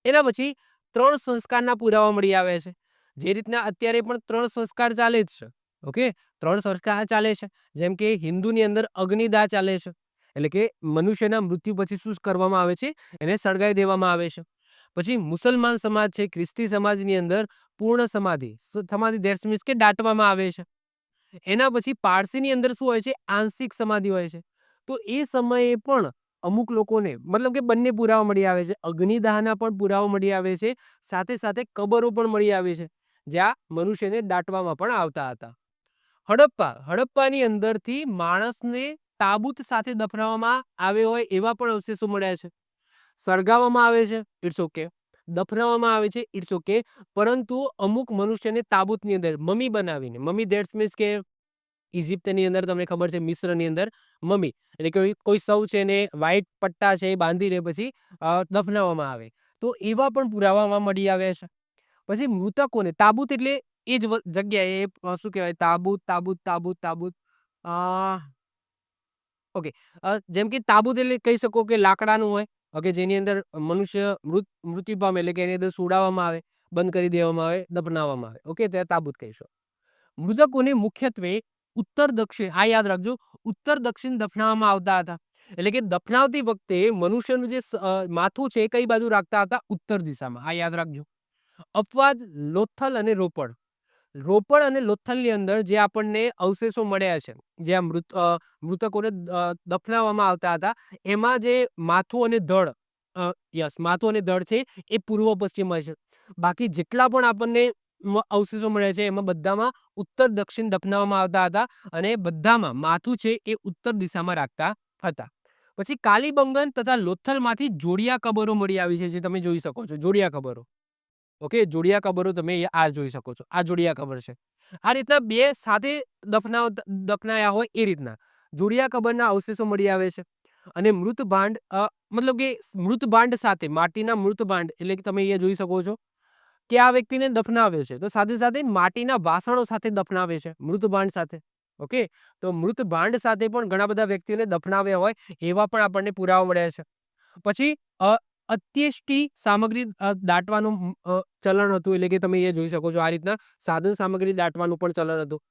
એના પછી 3 સંસ્કારના પુરાવા મળી આવે છે. જે રીતના અત્યારે પણ 3 સંસ્કાર ચાલે જ છે. ઓકે, 3 સંસ્કાર ચાલે છે. જેમ કે હિન્દુની અંદર અગ્નિદાહ ચાલે છે. એટલે કે મનુષ્યના મૃત્યુ પછી શું કરવામાં આવે છે? એને સળગાવી દેવામાં આવે છે. પછી મુસલમાન સમાજ છે, ખ્રિસ્તી સમાજની અંદર પૂર્ણ સમાધિ, સમાધિ ધેટ્સ મીન્સ કે દાટવામાં આવે છે. એના પછી પારસીની અંદર શું હોય છે? આંશિક સમાધિ હોય છે. તો એ સમયે પણ અમુક લોકોને મતલબ કે બંને પુરાવા મળી આવે છે. અગ્નિદાહના પણ પુરાવા મળી આવે છે. સાથે સાથે કબરો પણ મળી આવે છે, જ્યાં મનુષ્યને દાટવામાં પણ આવતા હતા. હડપ્પાની અંદરથી માણસને તાબૂત સાથે દફનાવવામાં આવ્યો હોય એવા પણ અવશેષો મળ્યા છે. સળગાવવામાં આવે છે, ઇટ્સ ઓકે. દફનાવવામાં આવે છે, ઇટ્સ ઓકે. પરંતુ અમુક મનુષ્યને તાબૂતની અંદર મમી બનાવીને, મમી ધેટ્સ મીન્સ કે ઇજિપ્તની અંદર તમને ખબર છે, મિસ્રની અંદર મમી એટલે કે કોઈ સૌ છે ને વ્હાઈટ પટ્ટા છે એ બાંધીને પછી દફનાવવામાં આવે. તો એવા પણ પુરાવામાં મળી આવ્યા છે. પછી મૃતકોને તાબૂત એટલે એ જ જગ્યાએ શું કહેવાય? તાબૂત, તાબૂત, તાબૂત, તાબૂત. અ ઓકે, જેમ કે તાબૂત એટલે કહી શકો કે લાકડાનું હોય. ઓકે, જેની અંદર મનુષ્ય મૃત્યુ પામે એટલે કે એની અંદર સુડાવવામાં આવે, બંધ કરી દેવામાં આવે, દફનાવવામાં આવે. ઓકે, ત્યારે તાબૂત કહીશું. મૃતકોને મુખ્યત્વે ઉત્તર દક્ષિણ, આ યાદ રાખજો, ઉત્તર દક્ષિણ દફનાવવામાં આવતા હતા. એટલે કે દફનાવતી વખતે મનુષ્યનું જે માથું છે એ કઈ બાજુ રાખતા હતા? ઉત્તર દિશામાં. આ યાદ રાખજો. અપવાદ લોથલ અને રોપડ. રોપડ અને લોથલની અંદર જે આપણને અવશેષો મળ્યા છે, જ્યાં મૃતકોને દફનાવવામાં આવતા હતા, એમાં જે માથું અને ધડ, માથું અને ધડ છે એ પૂર્વ પશ્ચિમ હોય છે. બાકી જેટલા પણ આપણને અવશેષો મળ્યા છે એમાં બધામાં ઉત્તર દક્ષિણ દફનાવવામાં આવતા હતા અને બધામાં માથું છે એ ઉત્તર દિશામાં રાખતા હતા. પછી કાલીબંગન તથા લોથલમાંથી જોડિયા કબરો મળી આવી છે, જે તમે જોઈ શકો છો. જોડિયા કબરો. ઓકે, જોડિયા કબરો તમે આ જોઈ શકો છો. આ જોડિયા કબર છે. આ રીતના બે સાથે દફનાયા હોય એ રીતના જોડિયા કબરના અવશેષો મળી આવે છે. અને મૃત ભાંડ, મતલબ કે મૃત ભાંડ સાથે માટીના મૃત ભાંડ એટલે કે તમે અહીંયા જોઈ શકો છો કે આ વ્યક્તિને દફનાવે છે તો સાથે સાથે માટીના વાસણો સાથે દફનાવે છે, મૃત ભાંડ સાથે. ઓકે, તો મૃત ભાંડ સાથે પણ ઘણા બધા વ્યક્તિઓને દફનાવ્યા હોય એવા પણ આપણને પુરાવા મળ્યા છે. પછી અત્યેષ્ટિ સામગ્રી દાટવાનું ચલણ હતું. એટલે કે તમે એ જોઈ શકો છો આ રીતના સાધન સામગ્રી દાટવાનું પણ ચલણ હતું.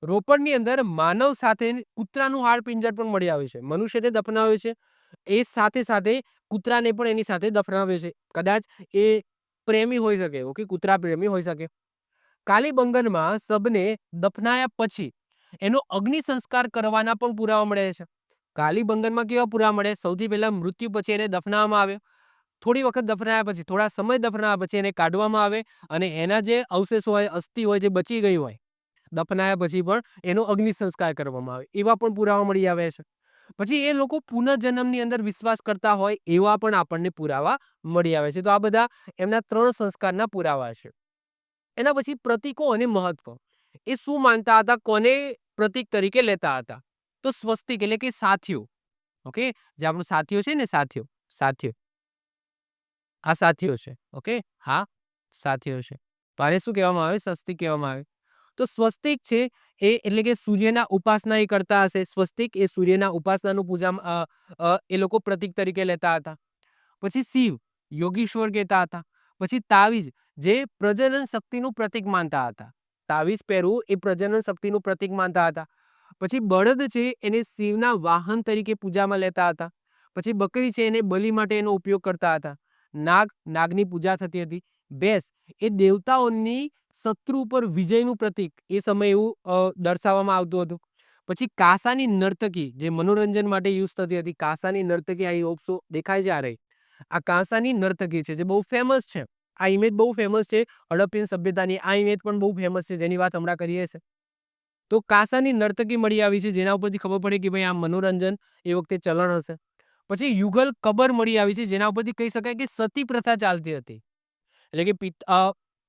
રોપડની અંદર માનવ સાથે કૂતરાનું હાડપિંજર પણ મળી આવે છે. મનુષ્યને દફનાવે છે એ સાથે સાથે કૂતરાને પણ એની સાથે દફનાવે છે. કદાચ એ પ્રેમી હોઈ શકે. ઓકે, કૂતરા પ્રેમી હોઈ શકે. કાલીબંગનમાં શબને દફનાયા પછી એનો અગ્નિ સંસ્કાર કરવાના પણ પુરાવા મળે છે. કાલીબંગનમાં કેવા પુરાવા મળે? સૌથી પહેલા મૃત્યુ પછી એને દફનાવવામાં આવ્યો. થોડી વખત દફનાયા પછી, થોડા સમય દફનાયા પછી એને કાઢવામાં આવે અને એના જે અવશેષો હોય, અસ્થિ હોય, જે બચી ગઈ હોય, દફનાયા પછી પણ એનો અગ્નિ સંસ્કાર કરવામાં આવે. એવા પણ પુરાવા મળી આવે છે. પછી એ લોકો પુનર્જન્મની અંદર વિશ્વાસ કરતા હોય એવા પણ આપણને પુરાવા મળી આવે છે. તો આ બધા એમના 3 સંસ્કારના પુરાવા છે. એના પછી પ્રતીકો અને મહત્વ. એ શું માનતા હતા? કોને પ્રતીક તરીકે લેતા હતા? તો સ્વસ્તિક એટલે કે સાથીઓ. ઓકે? જે આપણું સાથીઓ છે ને, સાથીઓ, સાથીઓ. આ સાથીઓ છે. ઓકે? હા, સાથીઓ છે. તો આને શું કહેવામાં આવે? સ્વસ્તિક કહેવામાં આવે. તો સ્વસ્તિક છે એ એટલે કે સૂર્યના ઉપાસના એ કરતા હશે. સ્વસ્તિક એ સૂર્યના ઉપાસનાનું એ લોકો પ્રતીક તરીકે લેતા હતા. પછી શિવ, યોગીશ્વર કહેતા હતા. પછી તાવીજ, જે પ્રજનન શક્તિનું પ્રતીક માનતા હતા. તાવીજ પહેરવું એ પ્રજનન શક્તિનું પ્રતીક માનતા હતા. પછી બળદ છે એને શિવના વાહન તરીકે પૂજામાં લેતા હતા. પછી બકરી છે એને બલિ માટે એનો ઉપયોગ કરતા હતા. નાગ, નાગની પૂજા થતી હતી. ભેંસ એ દેવતાઓની શત્રુ ઉપર વિજયનું પ્રતીક એ સમયે એવું દર્શાવવામાં આવતું હતું. પછી કાંસાની નર્તકી, જે મનોરંજન માટે યુઝ થતી હતી. કાંસાની નર્તકી, આ ઓપ્શો દેખાય છે, આ રહી. આ કાંસાની નર્તકી છે, જે બહુ ફેમસ છે. આ ઇમેજ બહુ ફેમસ છે હડપ્પન સભ્યતાની. આ ઇમેજ પણ બહુ ફેમસ છે, જેની વાત હમણાં કરીએ છીએ. તો કાંસાની નર્તકી મળી આવી છે, જેના ઉપરથી ખબર પડે કે ભાઈ આ મનોરંજન એ વખતે ચલણ હશે. પછી યુગલ કબર મળી આવી છે, જેના ઉપરથી કહી શકાય કે સતી પ્રથા ચાલતી હતી. એટલે કે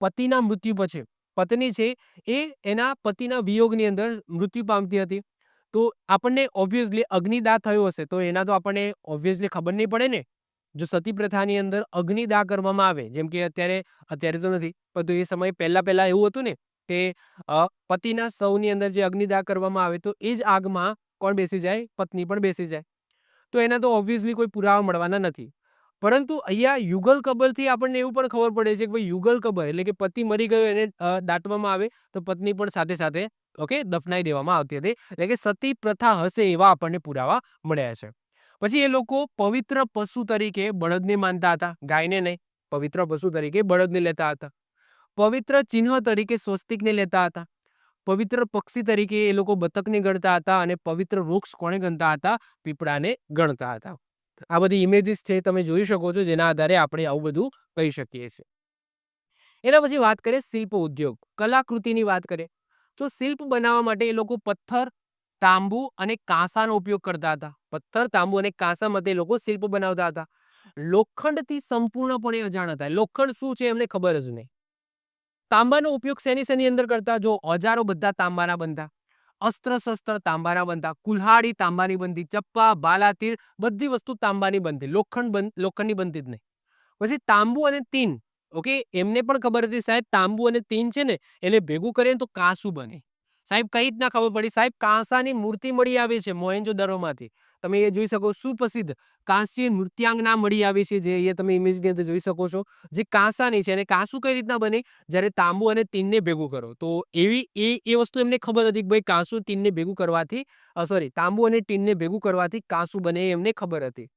પતિના મૃત્યુ પછી પત્ની છે એ એના પતિના વિયોગની અંદર મૃત્યુ પામતી હતી. તો આપણને ઓબ્વિયસલી અગ્નિદાહ થયો હશે, તો એના તો આપણને ઓબ્વિયસલી ખબર નહીં પડે ને. જો સતી પ્રથાની અંદર અગ્નિદાહ કરવામાં આવે, જેમ કે અત્યારે તો નથી, પરંતુ એ સમયે પહેલા એવું હતું ને કે પતિના શવની અંદર જે અગ્નિદાહ કરવામાં આવે, તો એ જ આગમાં કોણ બેસી જાય? પત્ની પણ બેસી જાય. તો એના તો ઓબ્વિયસલી કોઈ પુરાવા મળવાના નથી. પરંતુ અહીંયા યુગલ કબરથી આપણને એવું પણ ખબર પડે છે કે ભાઈ યુગલ કબર એટલે કે પતિ મરી ગયો એને દાટવામાં આવે તો પત્ની પણ સાથે સાથે ઓકે દફનાઈ દેવામાં આવતી હતી. એટલે કે સતી પ્રથા હશે એવા આપણને પુરાવા મળ્યા છે. પછી એ લોકો પવિત્ર પશુ તરીકે બળદને માનતા હતા, ગાયને નહીં. પવિત્ર પશુ તરીકે બળદને લેતા હતા. પવિત્ર ચિહ્ન તરીકે સ્વસ્તિકને લેતા હતા. પવિત્ર પક્ષી તરીકે એ લોકો બતકને ગણતા હતા અને પવિત્ર વૃક્ષ કોને ગણતા હતા? પીપળાને ગણતા હતા. આ બધી ઇમેજીસ છે, તમે જોઈ શકો છો, જેના આધારે આપણે આવું બધું કહી શકીએ છીએ. એના પછી વાત કરીએ શિલ્પ ઉદ્યોગ, કલાકૃતિની વાત કરીએ તો શિલ્પ બનાવવા માટે એ લોકો પથ્થર, તાંબુ અને કાંસાનો ઉપયોગ કરતા હતા. પથ્થર, તાંબુ અને કાંસામાંથી એ લોકો શિલ્પ બનાવતા હતા. લોખંડથી સંપૂર્ણપણે અજાણ હતા. લોખંડ શું છે એમને ખબર જ નહીં. તાંબાનો ઉપયોગ શેની અંદર કરતા? જો ઓજારો બધા તાંબાના બનતા, અસ્ત્ર શસ્ત્ર તાંબાના બનતા, કુલ્હાડી તાંબાની બનતી, ચપ્પા, ભાલા, તીર બધી વસ્તુ તાંબાની બનતી. લોખંડની બનતી જ નહીં. પછી તાંબુ અને તીન, ઓકે, એમને પણ ખબર હતી સાહેબ તાંબુ અને તીન છે ને એને ભેગું કરીએ તો કાંસુ બને. સાહેબ કઈ રીતના ખબર પડી? સાહેબ કાંસાની મૂર્તિ મળી આવી છે મોહેંજો-દરોમાંથી. તમે એ જોઈ શકો, સુપ્રસિદ્ધ કાંસ્ય નૃત્યાંગના મળી આવી છે, જે અહીંયા તમે ઇમેજની અંદર જોઈ શકો છો, જે કાંસાની છે. અને કાંસુ કઈ રીતના બને? જ્યારે તાંબુ અને તીનને ભેગું કરો. તો એ વસ્તુ એમને ખબર હતી કે ભાઈ કાંસુ તીનને ભેગું કરવાથી તાંબુ અને ટીનને ભેગું કરવાથી કાંસુ બને, એમને ખબર હતી.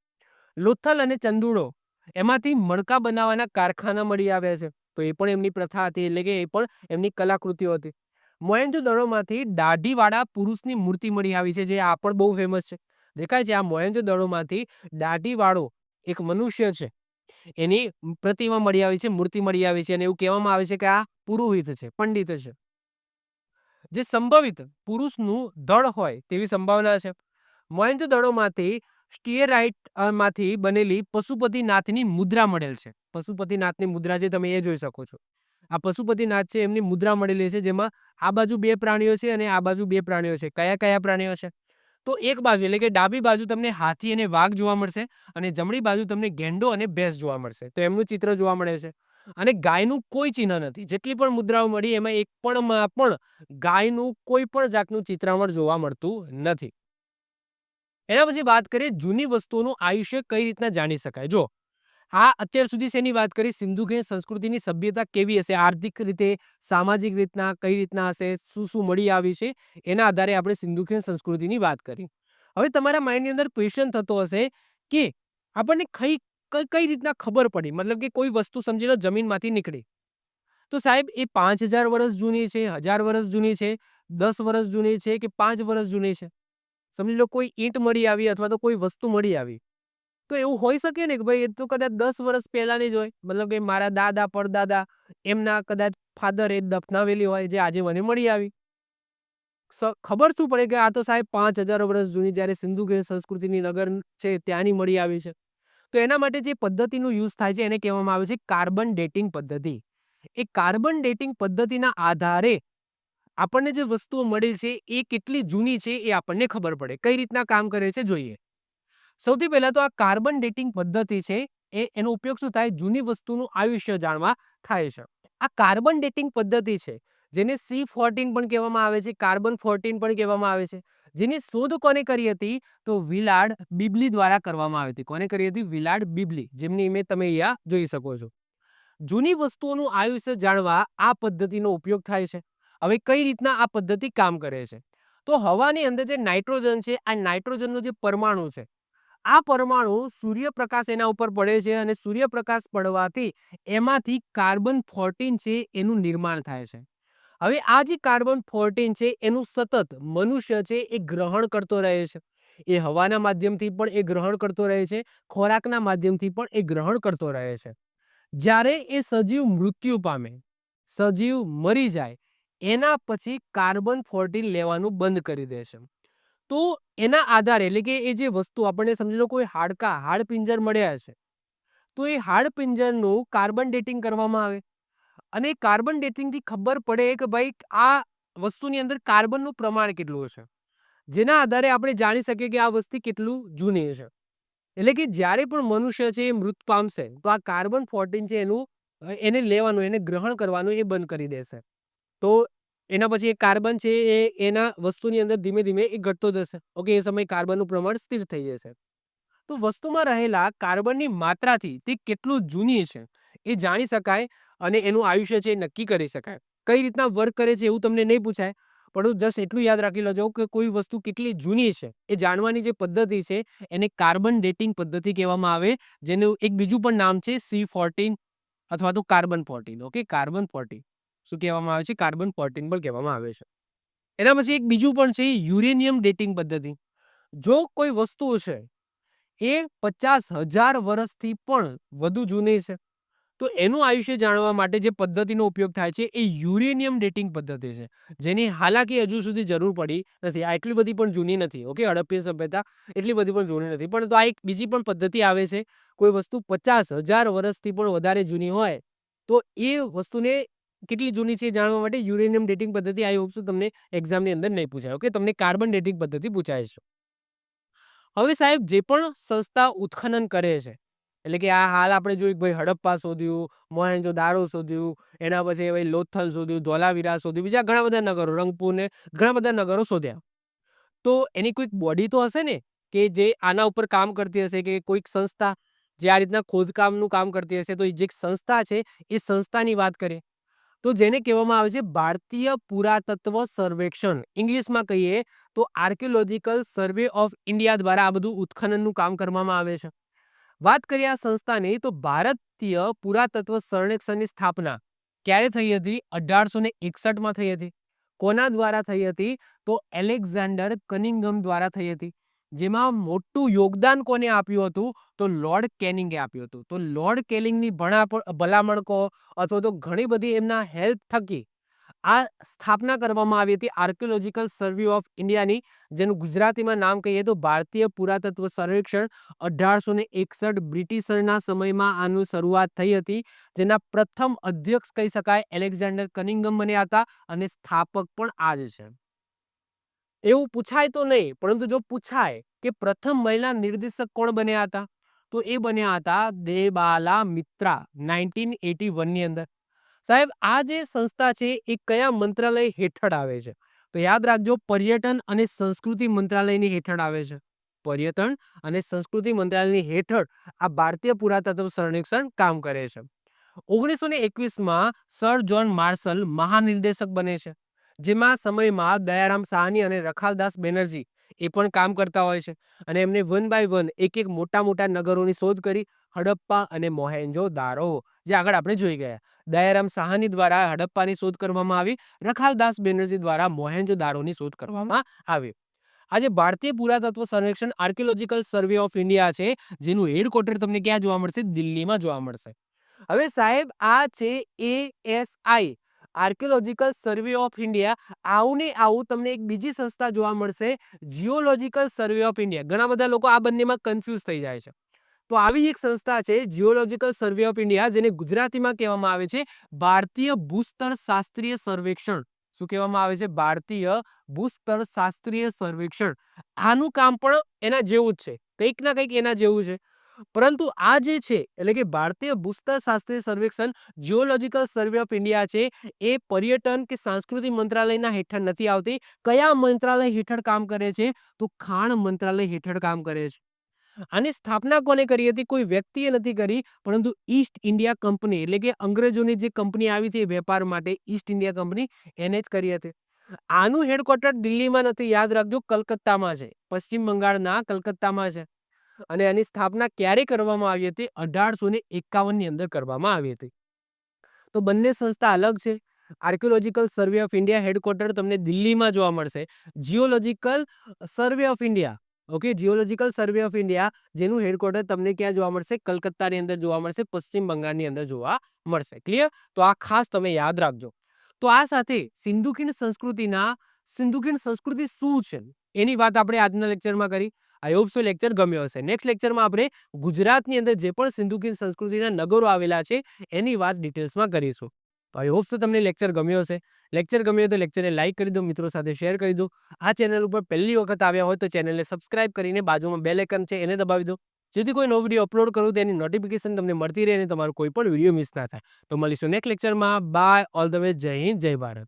લોથલ અને ચંદુડો, એમાંથી મણકા બનાવવાના કારખાના મળી આવ્યા છે. તો એ પણ એમની પ્રથા હતી, એટલે કે એ પણ એમની કલાકૃતિઓ હતી. મોહેંજો-દડોમાંથી દાઢીવાળા પુરુષની મૂર્તિ મળી આવી છે, જે આ પણ બહુ ફેમસ છે. દેખાય છે આ મોહેંજો-દડોમાંથી દાઢીવાળો એક મનુષ્ય છે, એની પ્રતિમા મળી આવી છે, મૂર્તિ મળી આવી છે, અને એવું કહેવામાં આવે છે કે આ પુરોહિત છે, પંડિત છે. જે સંભવિત પુરુષનું ધડ હોય તેવી સંભાવના છે. મોહેંજો-દડોમાંથી સ્ટીયરાઇટ માંથી બનેલી પશુપતિનાથની મુદ્રા મળેલ છે. પશુપતિનાથની મુદ્રા જે તમે એ જોઈ શકો છો. આ પશુપતિનાથ છે એમની મુદ્રા મળેલી છે, જેમાં આ બાજુ 2 પ્રાણીઓ છે અને આ બાજુ 2 પ્રાણીઓ છે. કયા કયા પ્રાણીઓ છે? તો એક બાજુ એટલે કે ડાબી બાજુ તમને હાથી અને વાઘ જોવા મળશે અને જમણી બાજુ તમને ગેંડો અને ભેંસ જોવા મળશે. તો એમનું ચિત્ર જોવા મળે છે. અને ગાયનું કોઈ ચિહ્ન નથી. જેટલી પણ મુદ્રાઓ મળી એમાં એક પણ ગાયનું કોઈ પણ જાતનું ચિત્રામણ જોવા મળતું નથી. એના પછી વાત કરીએ જૂની વસ્તુઓનું આયુષ્ય કઈ રીતના જાણી શકાય. જો આ અત્યાર સુધી શેની વાત કરી? સિંધુકીય સંસ્કૃતિની સભ્યતા કેવી હશે, આર્થિક રીતે, સામાજિક રીતના કઈ રીતના હશે, શું શું મળી આવી છે, એના આધારે આપણે સિંધુકીય સંસ્કૃતિની વાત કરી. હવે તમારા માઇન્ડની અંદર ક્વેશ્ચન થતો હશે કે આપણને કઈ રીતના ખબર પડી, મતલબ કે કોઈ વસ્તુ સમજી લો જમીનમાંથી નીકળી, તો સાહેબ એ 5000 વર્ષ જૂની છે, 1000 વર્ષ જૂની છે, 10 વર્ષ જૂની છે કે 5 વર્ષ જૂની છે? સમજી લો કોઈ ઈંટ મળી આવી અથવા તો કોઈ વસ્તુ મળી આવી, તો એવું હોઈ શકે ને કે ભાઈ એ તો કદાચ 10 વર્ષ પહેલાની જ હોય. મતલબ કે મારા દાદા, પરદાદા એમના કદાચ ફાધરે દફનાવેલી હોય જે આજે મને મળી આવી. ખબર શું પડે કે આ તો સાહેબ 5000 વર્ષ જૂની જ્યારે સિંધુ ખીણ સંસ્કૃતિની નગર છે ત્યાંની મળી આવી છે. તો એના માટે જે પદ્ધતિનો યુઝ થાય છે એને કહેવામાં આવે છે કાર્બન ડેટિંગ પદ્ધતિ. એ કાર્બન ડેટિંગ પદ્ધતિના આધારે આપણને જે વસ્તુઓ મળી છે એ કેટલી જૂની છે એ આપણને ખબર પડે. કઈ રીતના કામ કરે છે જોઈએ. સૌથી પહેલા તો આ કાર્બન ડેટિંગ પદ્ધતિ છે એનો ઉપયોગ શું થાય? જૂની વસ્તુનું આયુષ્ય જાણવા થાય છે. આ કાર્બન ડેટિંગ પદ્ધતિ છે જેને C14 પણ કહેવામાં આવે છે, કાર્બન 14 પણ કહેવામાં આવે છે. જેની શોધ કોને કરી હતી? તો વિલાર્ડ બિબ્લી દ્વારા કરવામાં આવી હતી. કોને કરી હતી? વિલાર્ડ બિબ્લી, જેમની ઇમેજ તમે અહીંયા જોઈ શકો છો. જૂની વસ્તુઓનું આયુષ્ય જાણવા આ પદ્ધતિનો ઉપયોગ થાય છે. હવે કઈ રીતના આ પદ્ધતિ કામ કરે છે? તો હવાની અંદર જે નાઇટ્રોજન છે, આ નાઇટ્રોજનનો જે પરમાણુ છે, આ પરમાણુ સૂર્યપ્રકાશ એના ઉપર પડે છે અને સૂર્યપ્રકાશ પડવાથી એમાંથી કાર્બન 14 છે એનું નિર્માણ થાય છે. હવે આ જે કાર્બન 14 છે એનું સતત મનુષ્ય છે એ ગ્રહણ કરતો રહે છે. એ હવાના માધ્યમથી પણ એ ગ્રહણ કરતો રહે છે, ખોરાકના માધ્યમથી પણ એ ગ્રહણ કરતો રહે છે. જ્યારે એ સજીવ મૃત્યુ પામે, સજીવ મરી જાય, એના પછી કાર્બન 14 લેવાનું બંધ કરી દે છે. તો એના આધારે એટલે કે એ જે વસ્તુ આપણને સમજી લો કોઈ હાડપિંજર મળ્યા છે, તો એ હાડપિંજરનું કાર્બન ડેટિંગ કરવામાં આવે અને કાર્બન ડેટિંગથી ખબર પડે કે ભાઈ આ વસ્તુની અંદર કાર્બનનું પ્રમાણ કેટલું છે, જેના આધારે આપણે જાણી શકીએ કે આ વસ્તુ કેટલું જૂની છે. એટલે કે જ્યારે પણ મનુષ્ય છે એ મૃત પામશે તો આ કાર્બન 14 છે એનું એને લેવાનું, એને ગ્રહણ કરવાનું એ બંધ કરી દેશે. તો એના પછી એ કાર્બન છે એ એના વસ્તુની અંદર ધીમે ધીમે એ ઘટતો જશે. ઓકે, એ સમયે કાર્બનનું પ્રમાણ સ્થિર થઈ જશે. તો વસ્તુમાં રહેલા કાર્બનની માત્રાથી તે કેટલું જૂની છે એ જાણી શકાય અને એનું આયુષ્ય છે એ નક્કી કરી શકાય. કઈ રીતના વર્ક કરે છે એવું તમને નહીં પૂછાય, પણ જસ્ટ એટલું યાદ રાખી લેજો કે કોઈ વસ્તુ કેટલી જૂની છે એ જાણવાની જે પદ્ધતિ છે એને કાર્બન ડેટિંગ પદ્ધતિ કહેવામાં આવે, જેનું એક બીજું પણ નામ છે C14 અથવા તો કાર્બન 14. ઓકે, કાર્બન 14 શું કહેવામાં આવે છે? કાર્બન 14 પણ કહેવામાં આવે છે. એના પછી એક બીજું પણ છે યુરેનિયમ ડેટિંગ પદ્ધતિ. જો કોઈ વસ્તુ છે એ 50,000 વર્ષથી પણ વધુ જૂની છે તો એનું આયુષ્ય જાણવા માટે જે પદ્ધતિનો ઉપયોગ થાય છે એ યુરેનિયમ ડેટિંગ પદ્ધતિ છે, જેની હાલાકી હજુ સુધી જરૂર પડી નથી. આ એટલી બધી પણ જૂની નથી. ઓકે, હડપ્પીય સભ્યતા એટલી બધી પણ જૂની નથી, પણ તો આ એક બીજી પણ પદ્ધતિ આવે છે. કોઈ વસ્તુ 50,000 વર્ષથી પણ વધારે જૂની હોય તો એ વસ્તુને કેટલી જૂની છે એ જાણવા માટે યુરેનિયમ ડેટિંગ પદ્ધતિ, આઈ હોપ તમને એક્ઝામની અંદર નહીં પૂછાય. ઓકે, તમને કાર્બન ડેટિંગ પદ્ધતિ પૂછાય છે. હવે સાહેબ જે પણ સંસ્થા ઉત્ખનન કરે છે, એટલે કે આ હાલ આપણે જોયું કે ભાઈ હડપ્પા શોધ્યું, મોહેંજો-દારો શોધ્યું, એના પછી ભાઈ લોથલ શોધ્યું, ધોલાવીરા શોધ્યું, બીજા ઘણા બધા નગરો, રંગપુર ને ઘણા બધા નગરો શોધ્યા. તો એની કોઈક બોડી તો હશે ને કે જે આના ઉપર કામ કરતી હશે, કે કોઈક સંસ્થા જે આ રીતના ખોદકામનું કામ કરતી હશે. તો એ જે સંસ્થા છે એ સંસ્થાની વાત કરીએ તો જેને કહેવામાં આવે છે ભારતીય પુરાતત્વ સર્વેક્ષણ, ઇંગ્લિશમાં કહીએ તો આર્કિયોલોજીકલ સર્વે ઓફ ઇન્ડિયા દ્વારા આ બધું ઉત્ખનનનું કામ કરવામાં આવે છે. વાત કરીએ આ સંસ્થાની તો ભારતીય પુરાતત્વ સર્વેક્ષણની સ્થાપના ક્યારે થઈ હતી? 1861 થઈ હતી. કોના દ્વારા થઈ હતી? તો એલેક્ઝાન્ડર કનિંઘમ દ્વારા થઈ હતી. જેમાં મોટું યોગદાન કોને આપ્યું હતું? તો લોર્ડ કેનિંગે આપ્યું હતું. તો લોર્ડ કેનિંગની ભલામણ કહો અથવા તો ઘણી બધી એમના હેલ્પ થકી આ સ્થાપના કરવામાં આવી હતી આર્કિયોલોજીકલ સર્વે ઓફ ઇન્ડિયાની, જેનું ગુજરાતીમાં નામ કહીએ તો ભારતીય પુરાતત્વ સર્વેક્ષણ. 1861 બ્રિટિશરના સમયમાં આનું શરૂઆત થઈ હતી, જેના પ્રથમ અધ્યક્ષ કહી શકાય એલેક્ઝાન્ડર કનિંઘમ બન્યા હતા અને સ્થાપક પણ આ જ છે. એવું પૂછાય તો નહીં, પરંતુ જો પૂછાય કે પ્રથમ મહિલા નિર્દેશક કોણ બન્યા હતા, તો એ બન્યા હતા દેબાલા મિત્રા 1981 ની અંદર. સાહેબ આ જે સંસ્થા છે એ કયા મંત્રાલય હેઠળ આવે છે? તો યાદ રાખજો, પર્યટન અને સંસ્કૃતિ મંત્રાલયની હેઠળ આવે છે. પર્યટન અને સંસ્કૃતિ મંત્રાલયની હેઠળ આ ભારતીય પુરાતત્વ સર્વેક્ષણ કામ કરે છે. 1921માં સર જ્હોન માર્શલ મહાનિર્દેશક બને છે, જેમાં સમયમાં દયારામ સાહની અને રખાલદાસ બેનર્જી એ પણ કામ કરતા હોય છે અને એમને વન બાય વન એક એક મોટા મોટા નગરોની શોધ કરી. હડપ્પા અને મોહેન્જો દારો જે આગળ આપણે જોઈ ગયા. દયારામ સાહની દ્વારા હડપ્પાની શોધ કરવામાં આવી, રખાલદાસ બેનર્જી દ્વારા મોહેન્જો દારોની શોધ કરવામાં આવી. આ જે ભારતીય પુરાતત્વ સર્વેક્ષણ આર્કિયોલોજીકલ સર્વે ઓફ ઇન્ડિયા છે, જેનું હેડક્વાર્ટર તમને ક્યાં જોવા મળશે? દિલ્હીમાં જોવા મળશે. હવે સાહેબ આ છે ASI archaeological survey of India. આવું ને આવું તમને એક બીજી સંસ્થા જોવા મળશે, જીઓલોજીકલ સર્વે ઓફ ઇન્ડિયા. ઘણા બધા લોકો આ બંનેમાં કન્ફ્યુઝ થઈ જાય છે. તો આવી એક સંસ્થા છે જીઓલોજીકલ સર્વે ઓફ ઇન્ડિયા, જેને ગુજરાતીમાં કહેવામાં આવે છે ભારતીય ભૂસ્તર શાસ્ત્રીય સર્વેક્ષણ. શું કહેવામાં આવે છે? ભારતીય ભૂસ્તર શાસ્ત્રીય સર્વેક્ષણ. આનું કામ પણ એના જેવું જ છે, કંઈક ના કંઈક એના જેવું છે. પરંતુ આ જે છે એટલે કે ભારતીય ભૂસ્તર શાસ્ત્રીય સર્વેક્ષણ જીઓલોજીકલ સર્વે ઓફ ઇન્ડિયા છે, એ પર્યટન કે સાંસ્કૃતિક મંત્રાલયના હેઠળ નથી આવતી. કયા મંત્રાલય હેઠળ કામ કરે છે? તો ખાણ મંત્રાલય હેઠળ કામ કરે છે. આની સ્થાપના કોને કરી હતી? કોઈ વ્યક્તિએ નથી કરી, પરંતુ ઈસ્ટ ઇન્ડિયા કંપની એટલે કે અંગ્રેજોની જે કંપની આવી હતી વેપાર માટે, ઈસ્ટ ઇન્ડિયા કંપની, એને જ કરી હતી. આનું હેડક્વાર્ટર દિલ્હીમાં નથી, યાદ રાખજો, કલકત્તામાં છે. પશ્ચિમ બંગાળના કલકત્તામાં છે. અને આની સ્થાપના ક્યારે કરવામાં આવી હતી? 1851 ની અંદર કરવામાં આવી હતી. તો બંને સંસ્થા અલગ છે. Archaeological survey of India headquarter તમને દિલ્હીમાં જોવા મળશે. Geological survey of India, okay, geological survey of India, જેનું હેડક્વાર્ટર તમને ક્યાં જોવા મળશે? કલકત્તાની અંદર જોવા મળશે, પશ્ચિમ બંગાળની અંદર જોવા મળશે. ક્લિયર? તો આ ખાસ તમે યાદ રાખજો. તો આ સાથે સિંધુ ખીણ સંસ્કૃતિ શું છે એની વાત આપણે આજના લેક્ચરમાં કરી. આઈ હોપ સો લેક્ચર ગમ્યો હશે. નેક્સ્ટ લેક્ચરમાં આપણે ગુજરાતની અંદર જે પણ સિંધુ ખીણ સંસ્કૃતિના નગરો આવેલા છે એની વાત ડિટેલ્સમાં કરીશું. તો આઈ હોપ સો તમને લેક્ચર ગમ્યો હશે. લેક્ચર ગમ્યો તો લેક્ચરને લાઈક કરી દો, મિત્રો સાથે શેર કરી દો. આ ચેનલ ઉપર પહેલી વખત આવ્યા હોય તો ચેનલને સબસ્ક્રાઇબ કરીને બાજુમાં બેલ આઇકન છે એને દબાવી દો, જેથી કોઈ નવો વિડીયો અપલોડ કરું તો એની નોટિફિકેશન તમને મળતી રહે અને તમારો કોઈ પણ વિડીયો મિસ ના થાય. તો મળીશું નેક્સ્ટ લેક્ચરમાં. બાય, ઓલ ધ વે, જય હિન્દ, જય ભારત.